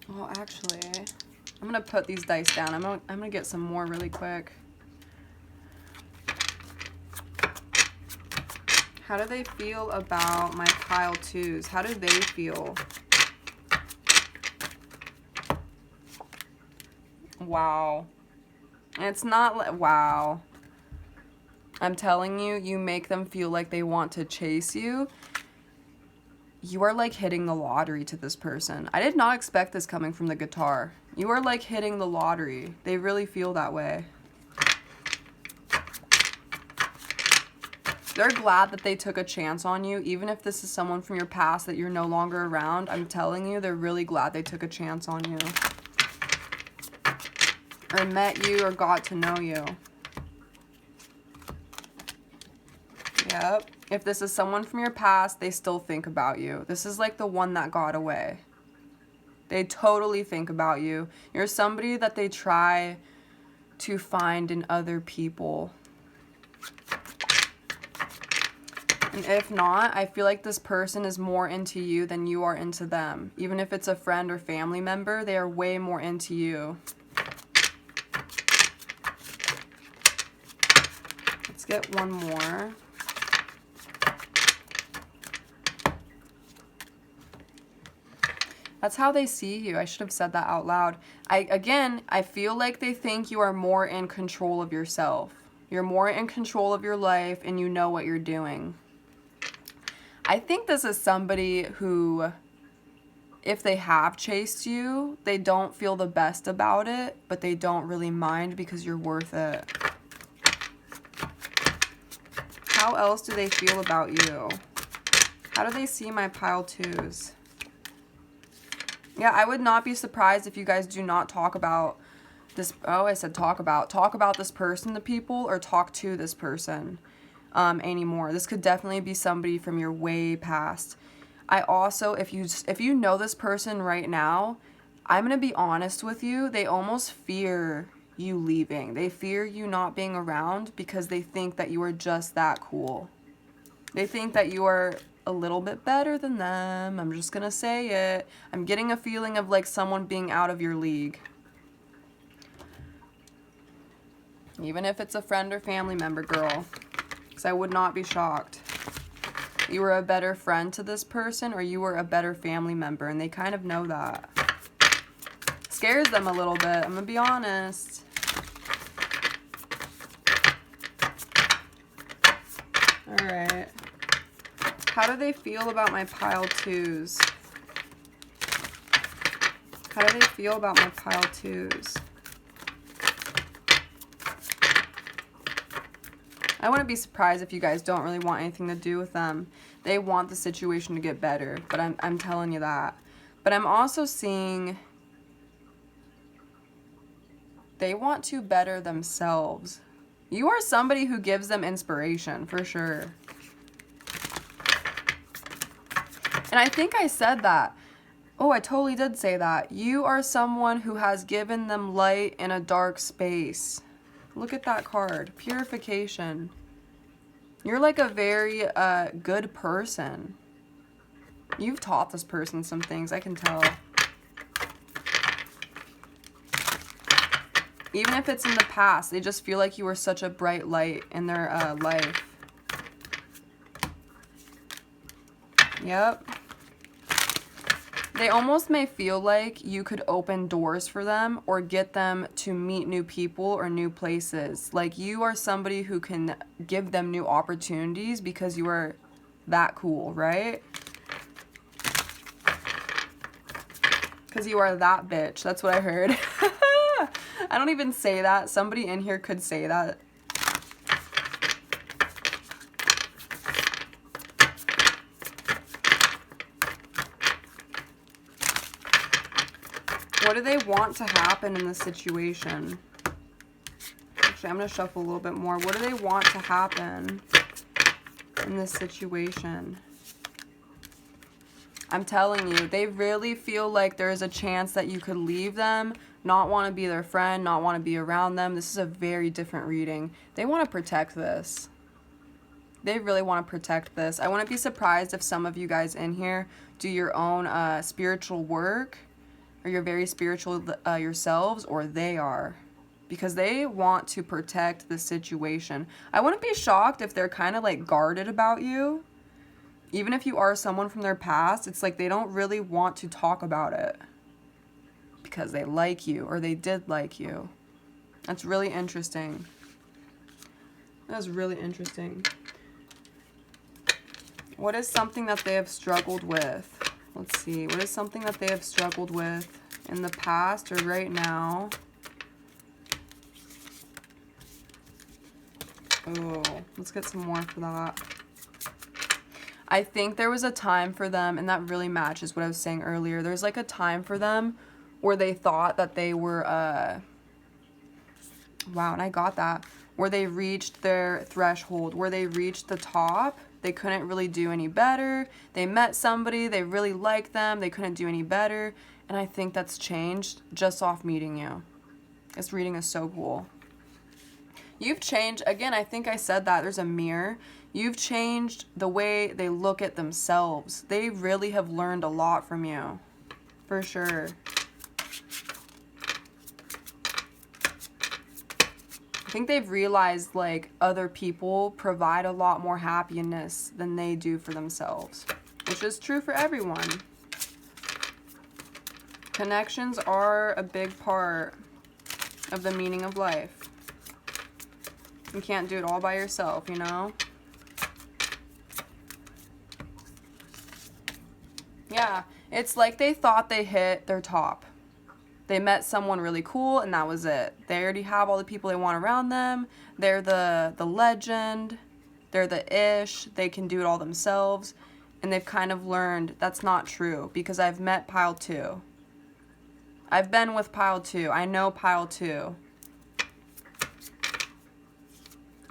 Well, actually, I'm gonna put these dice down. I'm gonna get some more really quick. How do they feel about my pile twos? How do they feel? Wow. And it's not like, wow. I'm telling you, you make them feel like they want to chase you. You are like hitting the lottery to this person. I did not expect this coming from the guitar. You are like hitting the lottery. They really feel that way. They're glad that they took a chance on you, even if this is someone from your past that you're no longer around. I'm telling you, they're really glad they took a chance on you. Or met you or got to know you. Yep. If this is someone from your past, they still think about you. This is like the one that got away. They totally think about you. You're somebody that they try to find in other people. And if not, I feel like this person is more into you than you are into them. Even if it's a friend or family member, they are way more into you. Let's get one more. That's how they see you. I should have said that out loud. Again, I feel like they think you are more in control of yourself. You're more in control of your life and you know what you're doing. I think this is somebody who, if they have chased you, they don't feel the best about it, but they don't really mind because you're worth it. How else do they feel about you? How do they see my pile twos? Yeah, I would not be surprised if you guys do not talk about this. Oh, I said talk about this person to people or talk to this person anymore. This could definitely be somebody from your way past. I also, if you know this person right now, I'm going to be honest with you, they almost fear you leaving. They fear you not being around because they think that you are just that cool. They think that you are a little bit better than them. I'm just gonna say it. I'm getting a feeling of like someone being out of your league. Even if it's a friend or family member, girl. Because I would not be shocked. You were a better friend to this person or you were a better family member, and they kind of know that. Scares them a little bit, I'm gonna be honest. Alright. How do they feel about my pile twos? How do they feel about my pile twos? I wouldn't be surprised if you guys don't really want anything to do with them. They want the situation to get better, but I'm telling you that. But I'm also seeing they want to better themselves. You are somebody who gives them inspiration, for sure. And I think I said that. Oh, I totally did say that. You are someone who has given them light in a dark space. Look at that card. Purification. You're like a very good person. You've taught this person some things, I can tell. Even if it's in the past, they just feel like you were such a bright light in their life. Yep. They almost may feel like you could open doors for them or get them to meet new people or new places. Like you are somebody who can give them new opportunities because you are that cool, right? Because you are that bitch. That's what I heard. I don't even say that. Somebody in here could say that. What do they want to happen in this situation? Actually, I'm going to shuffle a little bit more. What do they want to happen in this situation? I'm telling you, they really feel like there is a chance that you could leave them, not want to be their friend, not want to be around them. This is a very different reading. They want to protect this. They really want to protect this. I wouldn't be surprised if some of you guys in here do your own spiritual work, or you're very spiritual yourselves, or they are. Because they want to protect the situation. I wouldn't be shocked if they're kind of like guarded about you. Even if you are someone from their past, it's like they don't really want to talk about it. Because they like you, or they did like you. That's really interesting. That's really interesting. What is something that they have struggled with? Let's see. What is something that they have struggled with in the past or right now? Oh, let's get some more for that. I think there was a time for them, and that really matches what I was saying earlier. There's like a time for them where they thought that they were, wow, and I got that. Where they reached their threshold, where they reached the top. They couldn't really do any better. They met somebody, they really liked them, they couldn't do any better. And I think that's changed just off meeting you. This reading is so cool. You've changed, again, I think I said that, there's a mirror. You've changed the way they look at themselves. They really have learned a lot from you, for sure. I think they've realized like other people provide a lot more happiness than they do for themselves, which is true for everyone. Connections are a big part of the meaning of life. You can't do it all by yourself, you know? Yeah, it's like they thought they hit their top. They met someone really cool and that was it. They already have all the people they want around them. They're the legend. They're the ish. They can do it all themselves. And they've kind of learned that's not true because I've met pile 2. I've been with pile 2. I know pile 2.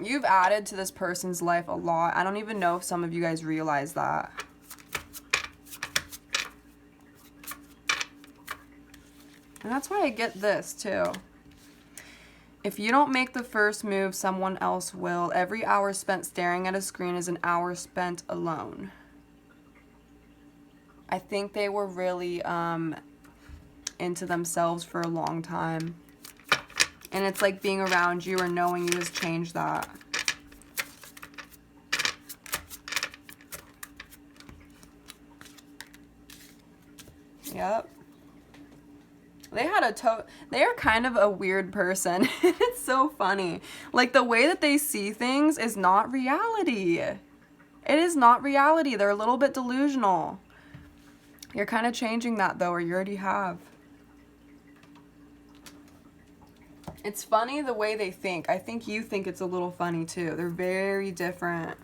You've added to this person's life a lot. I don't even know if some of you guys realize that. And that's why I get this too. If you don't make the first move, someone else will. Every hour spent staring at a screen is an hour spent alone. I think they were really into themselves for a long time. And it's like being around you or knowing you has changed that. Yep. They are kind of a weird person. It's so funny. Like the way that they see things is not reality. It is not reality. They're a little bit delusional. You're kind of changing that though, or you already have. It's funny the way they think. I think you think it's a little funny too. They're very different.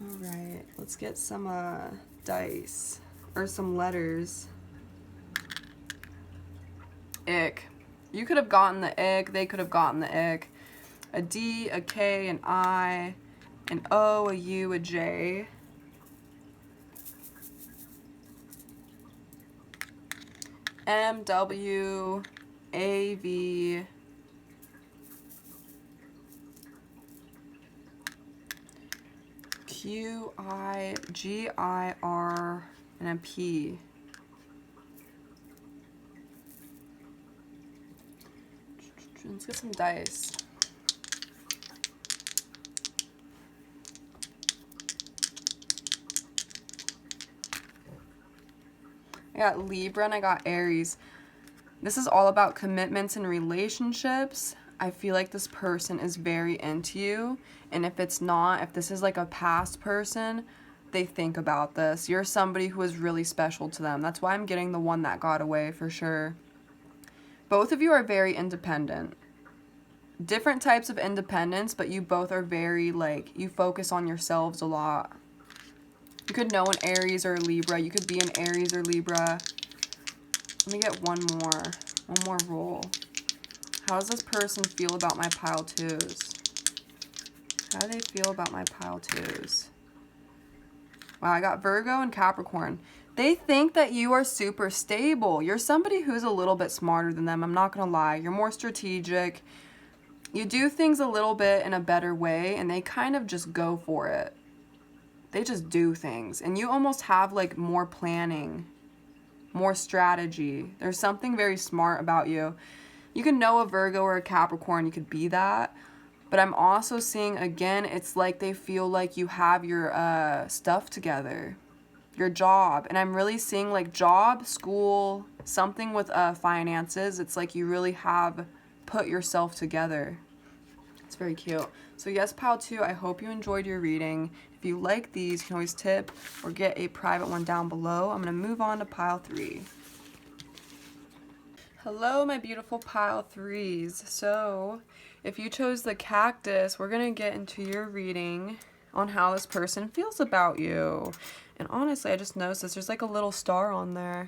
All right, let's get some dice or some letters. Ick. You could have gotten the ick. They could have gotten the ick. A D, a K, an I, an O, a U, a J. M, W, A, V, Q, I, G, I, R, and a P. Let's get some dice. I got Libra and I got Aries. This is all about commitments and relationships. I feel like this person is very into you. And if it's not, if this is like a past person, they think about this. You're somebody who is really special to them. That's why I'm getting the one that got away for sure. Both of you are very independent. Different types of independence, but you both are very, like, you focus on yourselves a lot. You could know an Aries or a Libra. You could be an Aries or Libra. Let me get one more roll. How does this person feel about my pile twos? How do they feel about my pile twos? Wow, I got Virgo and Capricorn. They think that you are super stable. You're somebody who's a little bit smarter than them. I'm not going to lie. You're more strategic. You do things a little bit in a better way, and they kind of just go for it. They just do things. And you almost have, like, more planning, more strategy. There's something very smart about you. You can know a Virgo or a Capricorn. You could be that. But I'm also seeing, again, it's like they feel like you have your stuff together. Your job. And I'm really seeing, like, job, school, something with finances. It's like you really have put yourself together. It's very cute. So yes, pile 2, I hope you enjoyed your reading. If you like these, you can always tip or get a private one down below. I'm going to move on to pile 3. Hello, my beautiful pile 3s. So if you chose the cactus, we're going to get into your reading on how this person feels about you. And honestly, I just noticed this. There's like a little star on there.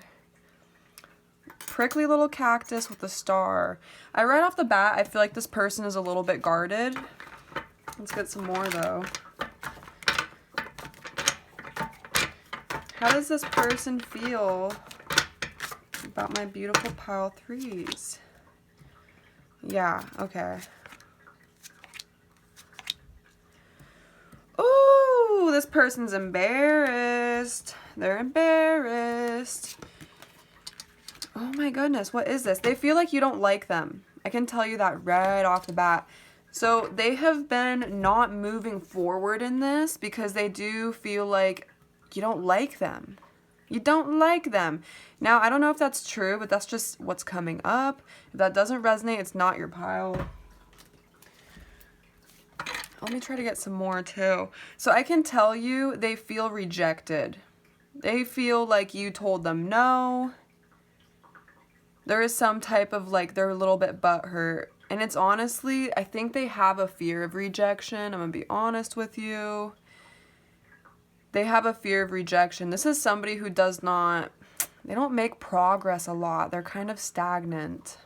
Prickly little cactus with a star. Right off the bat, I feel like this person is a little bit guarded. Let's get some more though. How does this person feel about my beautiful pile 3s? Yeah, okay. Ooh, this person's embarrassed. They're embarrassed. Oh my goodness, what is this? They feel like you don't like them. I can tell you that right off the bat. So they have been not moving forward in this because they do feel like you don't like them. You don't like them. Now, I don't know if that's true, but that's just what's coming up. If that doesn't resonate, it's not your pile. Let me try to get some more too. So I can tell you they feel rejected. They feel like you told them no. There is some type of, like, they're a little bit butthurt. And it's honestly, I think they have a fear of rejection. I'm going to be honest with you. They have a fear of rejection. This is somebody who does not, they don't make progress a lot. They're kind of stagnant.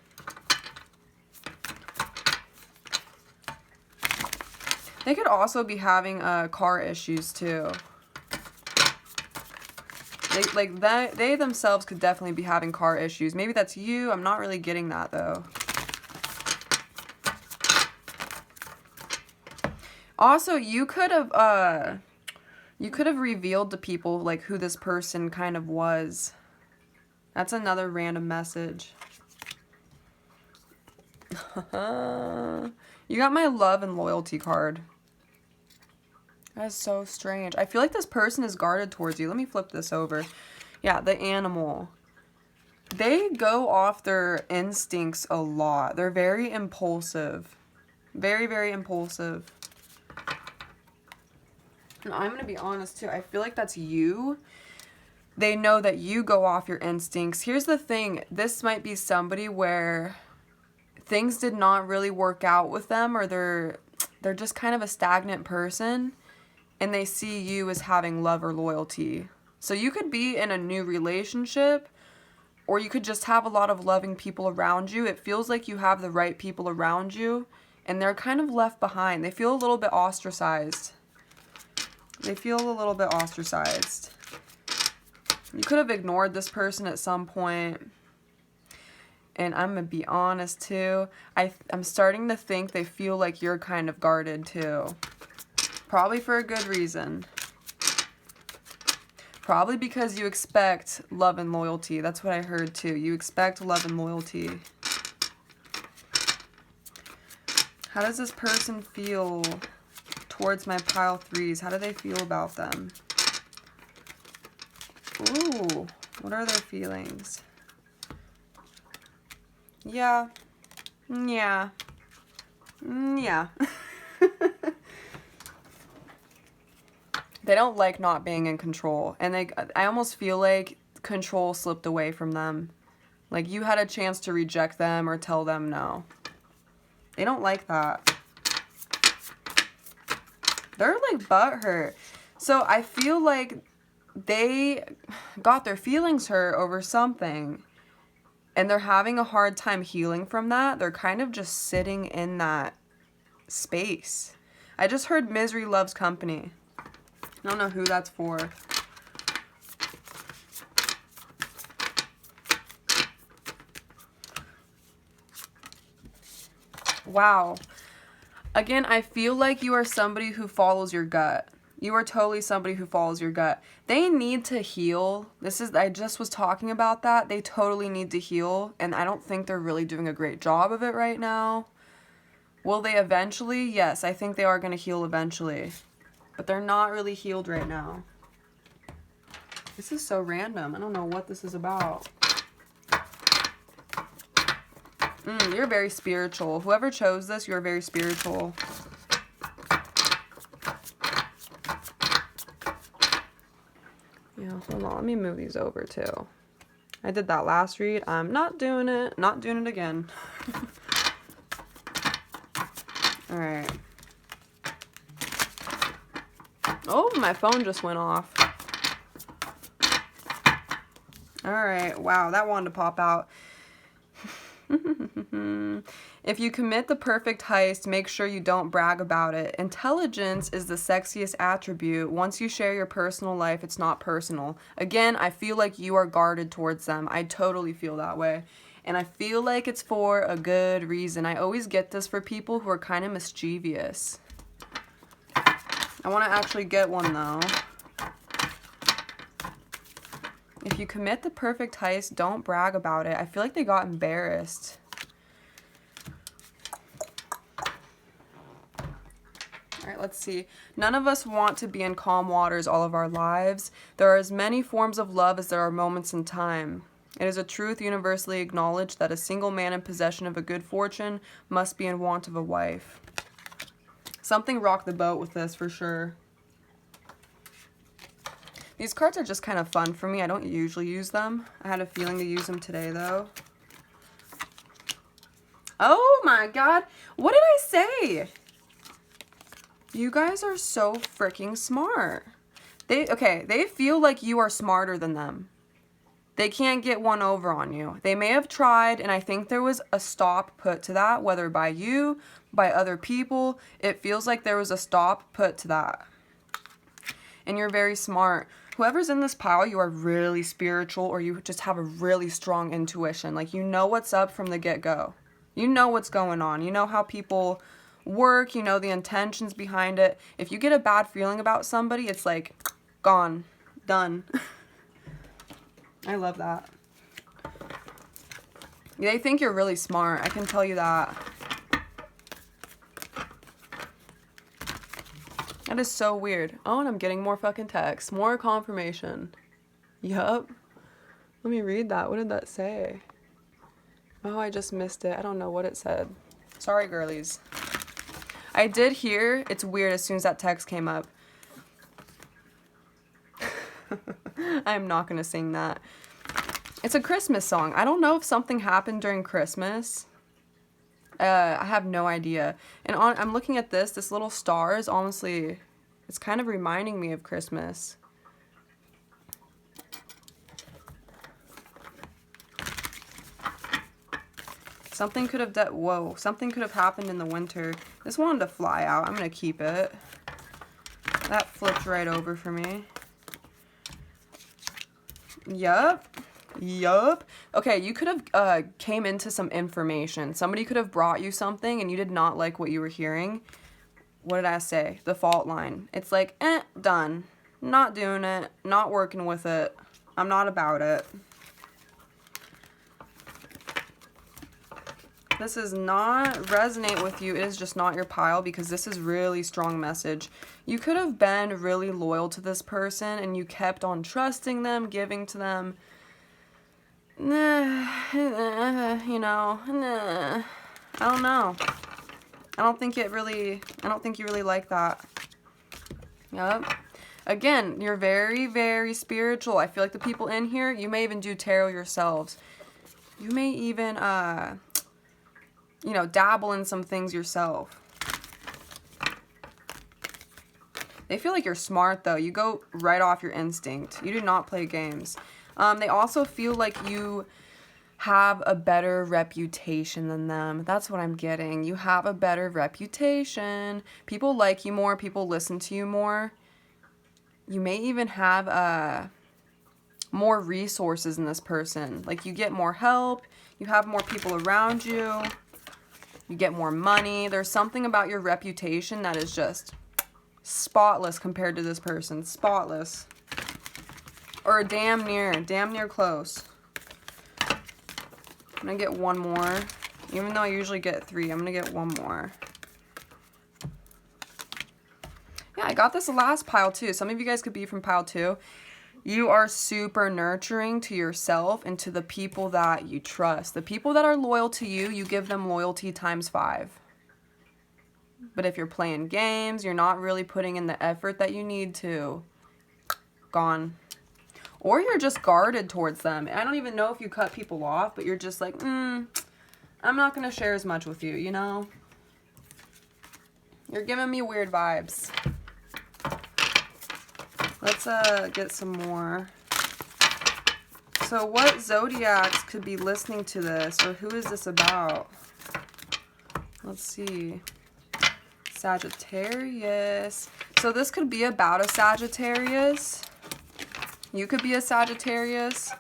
They could also be having car issues too. They themselves could definitely be having car issues. Maybe that's you. I'm not really getting that though. Also, you could have revealed to people, like, who this person kind of was. That's another random message. You got my love and loyalty card. That is so strange. I feel like this person is guarded towards you. Let me flip this over. Yeah, the animal. They go off their instincts a lot. They're very impulsive. Very, very impulsive. And I'm going to be honest too. I feel like that's you. They know that you go off your instincts. Here's the thing. This might be somebody where things did not really work out with them, or they're just kind of a stagnant person. And they see you as having love or loyalty. So you could be in a new relationship, or you could just have a lot of loving people around you. It feels like you have the right people around you, and they're kind of left behind. They feel a little bit ostracized. They feel a little bit ostracized. You could have ignored this person at some point. And I'm going to be honest too. I'm starting to think they feel like you're kind of guarded too. Probably for a good reason. Probably because you expect love and loyalty. That's what I heard too. You expect love and loyalty. How does this person feel towards my pile 3s? How do they feel about them? Ooh, what are their feelings? Yeah. Yeah. Yeah. They don't like not being in control. And I almost feel like control slipped away from them. Like you had a chance to reject them or tell them no. They don't like that. They're like butthurt. So I feel like they got their feelings hurt over something. And they're having a hard time healing from that. They're kind of just sitting in that space. I just heard misery loves company. I don't know who that's for. Wow. Again, I feel like you are somebody who follows your gut. You are totally somebody who follows your gut. They need to heal. I just was talking about that. They totally need to heal. And I don't think they're really doing a great job of it right now. Will they eventually? Yes, I think they are going to heal eventually. But they're not really healed right now. This is so random. I don't know what this is about. You're very spiritual. Whoever chose this, you're very spiritual. Yeah, hold on. Let me move these over too. I did that last read. I'm not doing it. Not doing it again. Alright. Oh, my phone just went off. Alright. Wow, that wanted to pop out. If you commit the perfect heist, make sure you don't brag about it. Intelligence is the sexiest attribute. Once you share your personal life, it's not personal. Again, I feel like you are guarded towards them. I totally feel that way. And I feel like it's for a good reason. I always get this for people who are kind of mischievous. I want to actually get one though. If you commit the perfect heist, don't brag about it. I feel like they got embarrassed. Alright, let's see. None of us want to be in calm waters all of our lives. There are as many forms of love as there are moments in time. It is a truth universally acknowledged that a single man in possession of a good fortune must be in want of a wife. Something rocked the boat with this for sure. These cards are just kind of fun for me. I don't usually use them. I had a feeling to use them today, though. Oh my god. What did I say? You guys are so freaking smart. They feel like you are smarter than them. They can't get one over on you. They may have tried, and I think there was a stop put to that, whether by you, by other people. It feels like there was a stop put to that. And you're very smart. Whoever's in this pile, you are really spiritual, or you just have a really strong intuition. Like, you know what's up from the get-go. You know what's going on. You know how people work. You know the intentions behind it. If you get a bad feeling about somebody, it's like, gone. Done. I love that. They think you're really smart. I can tell you that. That is so weird. Oh, and I'm getting more fucking text. More confirmation. Yup. Let me read that. What did that say? Oh, I just missed it. I don't know what it said. Sorry, girlies. I did hear, it's weird as soon as that text came up. I'm not going to sing that. It's a Christmas song. I don't know if something happened during Christmas. I have no idea. And I'm looking at this little star is honestly, it's kind of reminding me of Christmas. Something could have something could have happened in the winter. This wanted to fly out. I'm going to keep it. That flipped right over for me. Yup. Yup. Okay, you could have came into some information. Somebody could have brought you something and you did not like what you were hearing. What did I say? The fault line. It's like, done. Not doing it. Not working with it. I'm not about it. This does not resonate with you. It is just not your pile because this is really strong message. You could have been really loyal to this person and you kept on trusting them, giving to them. You know, I don't know. I don't think you really like that. Yep. Again, you're very, very spiritual. I feel like the people in here, you may even do tarot yourselves. You may even, you know, dabble in some things yourself. They feel like you're smart, though. You go right off your instinct. You do not play games. They also feel like you have a better reputation than them. That's what I'm getting. You have a better reputation. People like you more. People listen to you more. You may even have more resources than this person. Like, you get more help. You have more people around you. You get more money. There's something about your reputation that is just spotless compared to this person. Spotless. Or damn near close. I'm going to get one more. Even though I usually get 3, I'm going to get one more. Yeah, I got this last pile too. Some of you guys could be from pile 2. You are super nurturing to yourself and to the people that you trust. The people that are loyal to you, you give them loyalty times 5. But if you're playing games, you're not really putting in the effort that you need to. Gone. Or you're just guarded towards them. I don't even know if you cut people off, but you're just like, I'm not going to share as much with you, you know? You're giving me weird vibes. Let's get some more. So what zodiacs could be listening to this, or who is this about? Let's see. Sagittarius. So this could be about a Sagittarius. You could be a Sagittarius.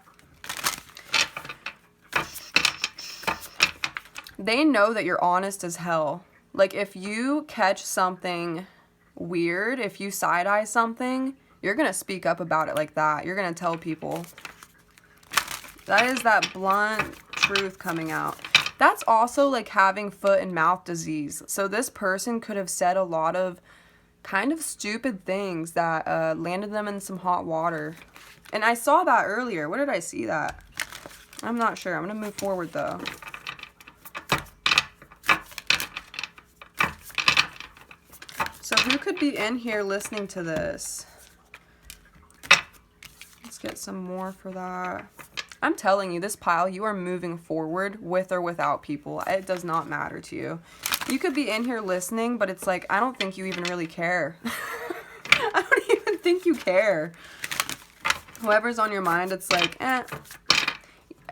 They know that you're honest as hell. Like, if you catch something weird, if you side-eye something, you're going to speak up about it like that. You're going to tell people. That is that blunt truth coming out. That's also like having foot and mouth disease. So this person could have said a lot of kind of stupid things that landed them in some hot water. And I saw that earlier. Where did I see that? I'm not sure. I'm going to move forward though. So who could be in here listening to this? Let's get some more for that. I'm telling you, this pile, you are moving forward with or without people. It does not matter to you. You could be in here listening, but it's like, I don't think you even really care. I don't even think you care. Whoever's on your mind, it's like, eh.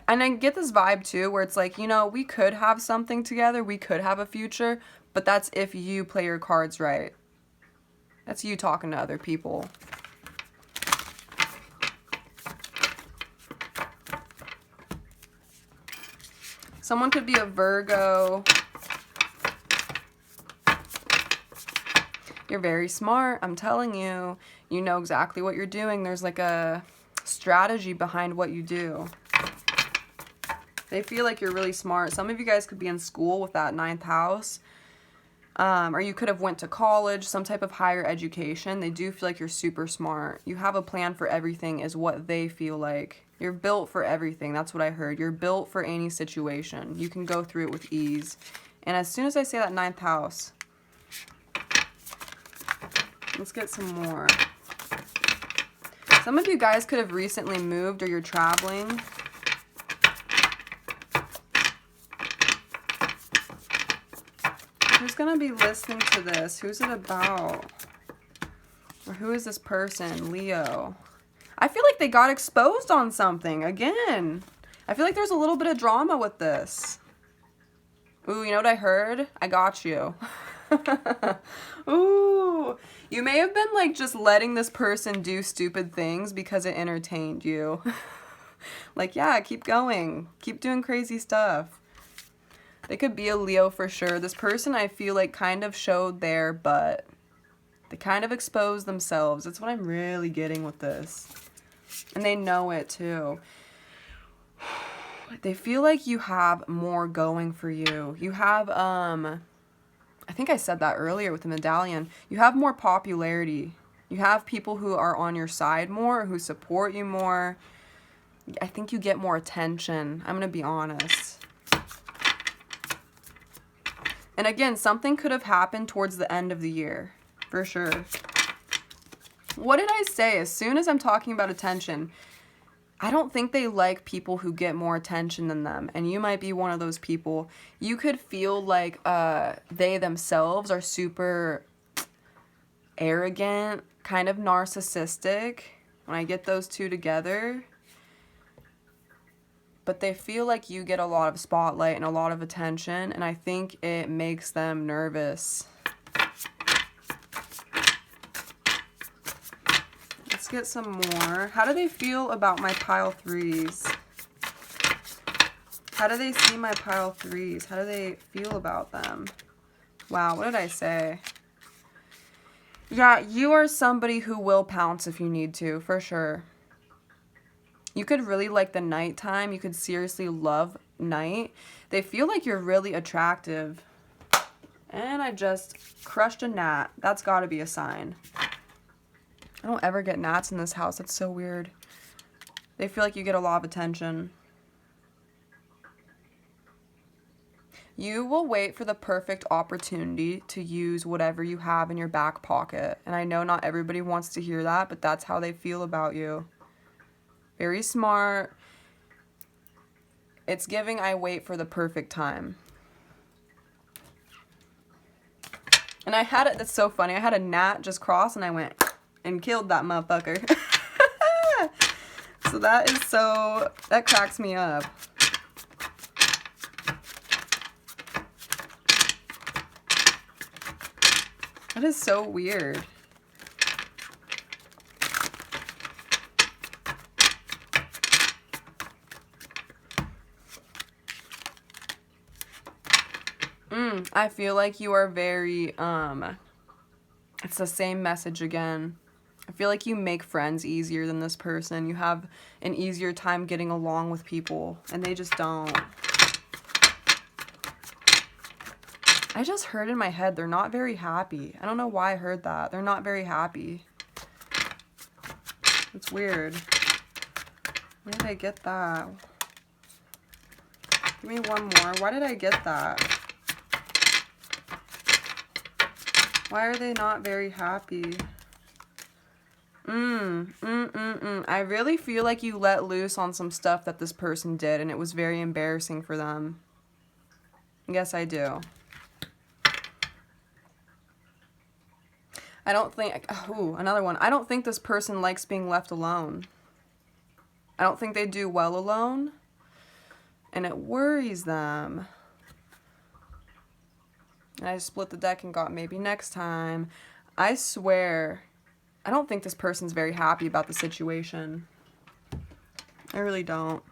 And I get this vibe too, where it's like, you know, we could have something together. We could have a future, but that's if you play your cards right. That's you talking to other people. Someone could be a Virgo. You're very smart. I'm telling you. You know exactly what you're doing. There's like a strategy behind what you do. They feel like you're really smart. Some of you guys could be in school with that 9th house. Or you could have went to college, some type of higher education. They do feel like you're super smart. You have a plan for everything is what they feel like. You're built for everything. That's what I heard. You're built for any situation. You can go through it with ease. And as soon as I say that 9th house, let's get some more. Some of you guys could have recently moved or you're traveling. Who's going to be listening to this? Who's it about? Or who is this person? Leo. I feel like they got exposed on something. Again. I feel like there's a little bit of drama with this. Ooh, you know what I heard? I got you. Ooh. You may have been like just letting this person do stupid things because it entertained you. Like, yeah, keep going. Keep doing crazy stuff. They could be a Leo for sure. This person I feel like kind of showed their butt. They kind of exposed themselves. That's what I'm really getting with this. And they know it too. They feel like you have more going for you. You have, I think I said that earlier with the medallion. You have more popularity. You have people who are on your side more, who support you more. I think you get more attention. I'm going to be honest. And again, something could have happened towards the end of the year. For sure. What did I say? As soon as I'm talking about attention, I don't think they like people who get more attention than them. And you might be one of those people. You could feel like they themselves are super arrogant, kind of narcissistic. When I get those two together. But they feel like you get a lot of spotlight and a lot of attention. And I think it makes them nervous. Let's get some more. How do they feel about my pile threes? How do they see my pile threes? How do they feel about them? Wow, what did I say? Yeah, you are somebody who will pounce if you need to, for sure. You could really like the nighttime. You could seriously love night. They feel like you're really attractive. And I just crushed a gnat. That's got to be a sign. I don't ever get gnats in this house. That's so weird. They feel like you get a lot of attention. You will wait for the perfect opportunity to use whatever you have in your back pocket. And I know not everybody wants to hear that, but that's how they feel about you. Very smart. It's giving I wait for the perfect time. And I had it, that's so funny. I had a gnat just cross and I went and killed that motherfucker. So that is so, that cracks me up. That is so weird. I feel like you are very, it's the same message again. I feel like you make friends easier than this person. You have an easier time getting along with people, and they just don't. I just heard in my head they're not very happy. I don't know why I heard that. They're not very happy. It's weird. Where did I get that? Give me one more. Why did I get that? Why are they not very happy? I really feel like you let loose on some stuff that this person did, and it was very embarrassing for them. Yes, I do. I don't think... Ooh, another one. I don't think this person likes being left alone. I don't think they do well alone, and it worries them. And I split the deck and got maybe next time. I swear, I don't think this person's very happy about the situation. I really don't.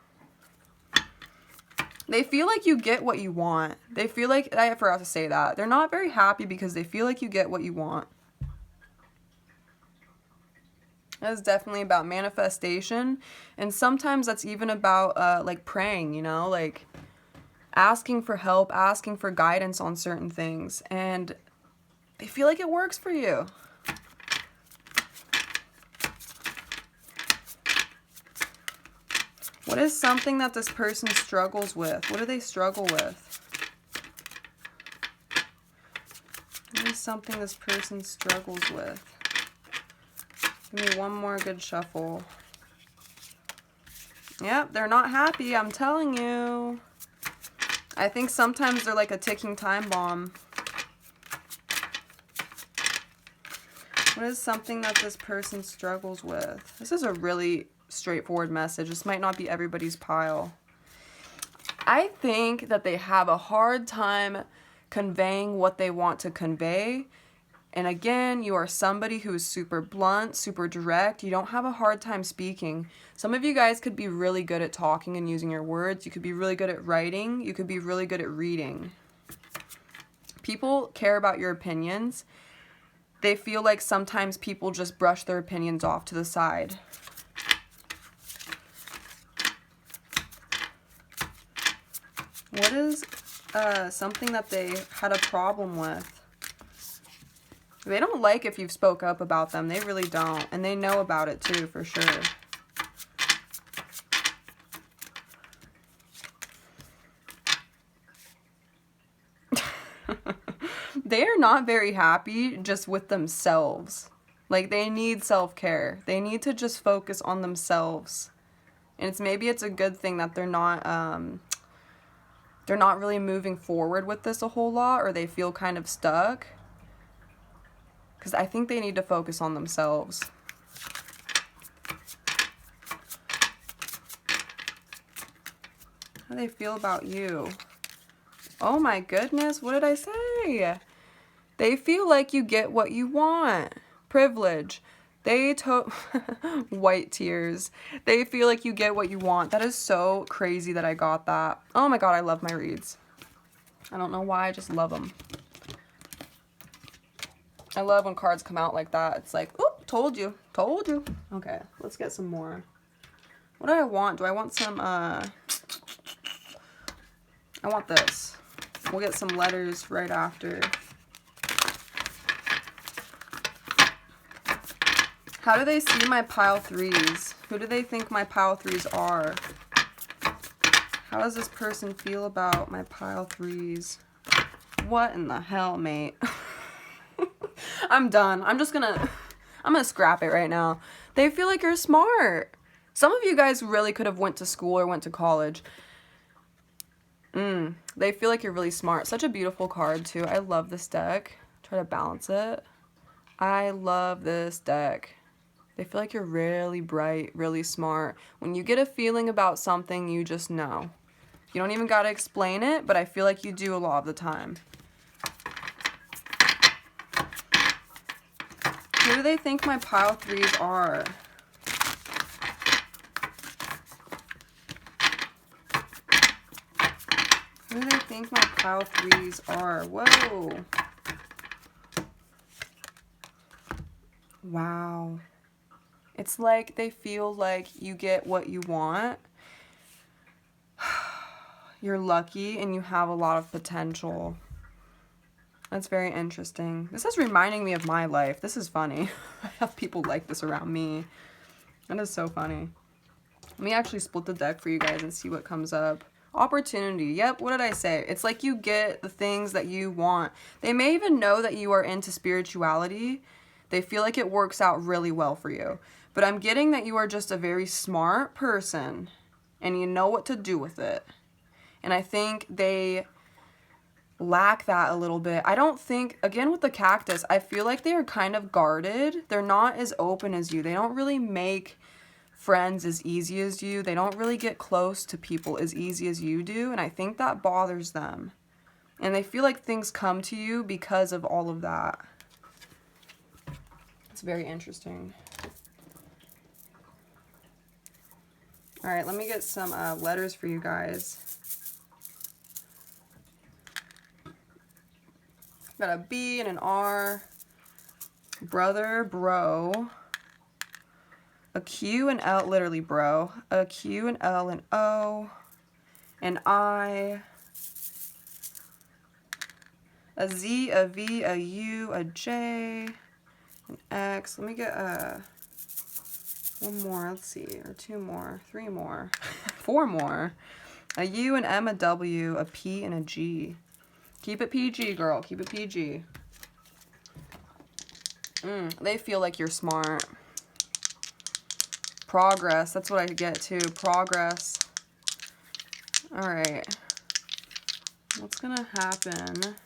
They feel like you get what you want. They feel like, I forgot to say that. They're not very happy because they feel like you get what you want. That is definitely about manifestation. And sometimes that's even about, like, praying, you know? Like, asking for help, asking for guidance on certain things, and they feel like it works for you. What is something that this person struggles with? What do they struggle with? What is something this person struggles with? Give me one more good shuffle. Yep, they're not happy, I'm telling you. I think sometimes they're like a ticking time bomb. What is something that this person struggles with? This is a really straightforward message. This might not be everybody's pile. I think that they have a hard time conveying what they want to convey. And again, you are somebody who is super blunt, super direct. You don't have a hard time speaking. Some of you guys could be really good at talking and using your words. You could be really good at writing. You could be really good at reading. People care about your opinions. They feel like sometimes people just brush their opinions off to the side. What is something that they had a problem with? They don't like if you've spoke up about them. They really don't. And they know about it too, for sure. They are not very happy just with themselves. Like, they need self-care. They need to just focus on themselves. And maybe it's a good thing that they're not really moving forward with this a whole lot, or they feel kind of stuck. Because I think they need to focus on themselves. How do they feel about you? Oh my goodness, what did I say? They feel like you get what you want. Privilege. White tears. They feel like you get what you want. That is so crazy that I got that. Oh my god, I love my reads. I don't know why, I just love them. I love when cards come out like that. It's like, oop, told you. Told you. Okay, let's get some more. What do I want? Do I want some, I want this. We'll get some letters right after. How do they see my pile threes? Who do they think my pile threes are? How does this person feel about my pile threes? What in the hell, mate? I'm done. I'm gonna scrap it right now. They feel like you're smart. Some of you guys really could have went to school or went to college. They feel like you're really smart. Such a beautiful card, too. I love this deck. Try to balance it. I love this deck. They feel like you're really bright, really smart. When you get a feeling about something, you just know. You don't even gotta explain it, but I feel like you do a lot of the time. Who do they think my pile threes are? Who do they think my pile threes are? Whoa. Wow. It's like they feel like you get what you want. You're lucky and you have a lot of potential. That's very interesting. This is reminding me of my life. This is funny. I have people like this around me. That is so funny. Let me actually split the deck for you guys and see what comes up. Opportunity. Yep, what did I say? It's like you get the things that you want. They may even know that you are into spirituality. They feel like it works out really well for you. But I'm getting that you are just a very smart person and you know what to do with it. And I think they lack that a little bit. I don't think, again with the cactus, I feel like they are kind of guarded. They're not as open as you. They don't really make friends as easy as you. They don't really get close to people as easy as you do. And I think that bothers them. And they feel like things come to you because of all of that. It's very interesting. All right, let me get some letters for you guys. Got a B and an R. Brother, bro. A Q and L, literally bro. A Q and L and O. An I. A Z, a V, a U, a J. An X. Let me get one more, let's see, or two more, three more, four more. A U, an M, a W, a P, and a G. Keep it PG, girl. Keep it PG. They feel like you're smart. Progress. That's what I get too. Progress. All right. What's going to happen?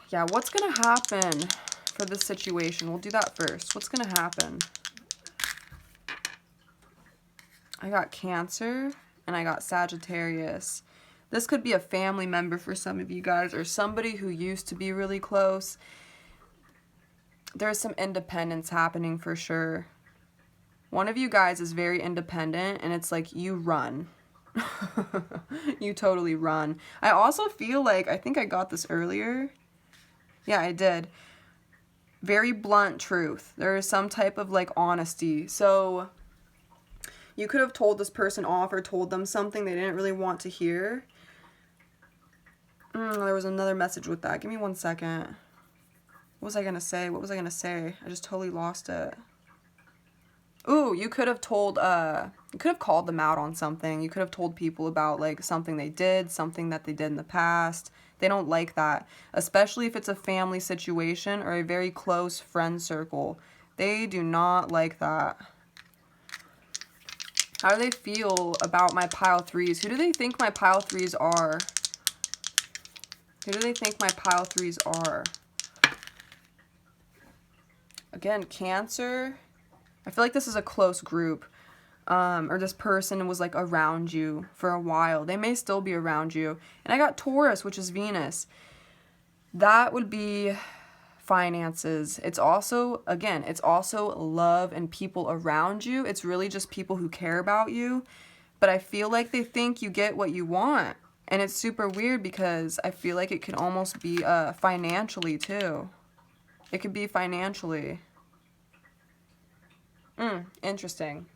Yeah, what's going to happen for this situation? We'll do that first. What's going to happen? I got Cancer and I got Sagittarius. This could be a family member for some of you guys or somebody who used to be really close. There's some independence happening for sure. One of you guys is very independent and it's like you run. You totally run. I also feel like, I think I got this earlier. Yeah, I did. Very blunt truth. There is some type of like honesty. So you could have told this person off or told them something they didn't really want to hear. There was another message with that. Give me 1 second. What was I going to say? What was I going to say? I just totally lost it. Ooh, you could have told, you could have called them out on something. You could have told people about like something they did, something that they did in the past. They don't like that, especially if it's a family situation or a very close friend circle. They do not like that. How do they feel about my pile threes? Who do they think my pile threes are? Who do they think my pile threes are? Again, Cancer. I feel like this is a close group. Or this person was like around you for a while. They may still be around you. And I got Taurus, which is Venus. That would be finances. It's also, again, it's also love and people around you. It's really just people who care about you. But I feel like they think you get what you want. And it's super weird because I feel like it could almost be financially too. It could be financially. Interesting.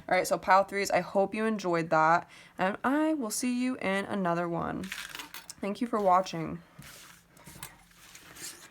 All right, so pile threes, I hope you enjoyed that. And I will see you in another one. Thank you for watching.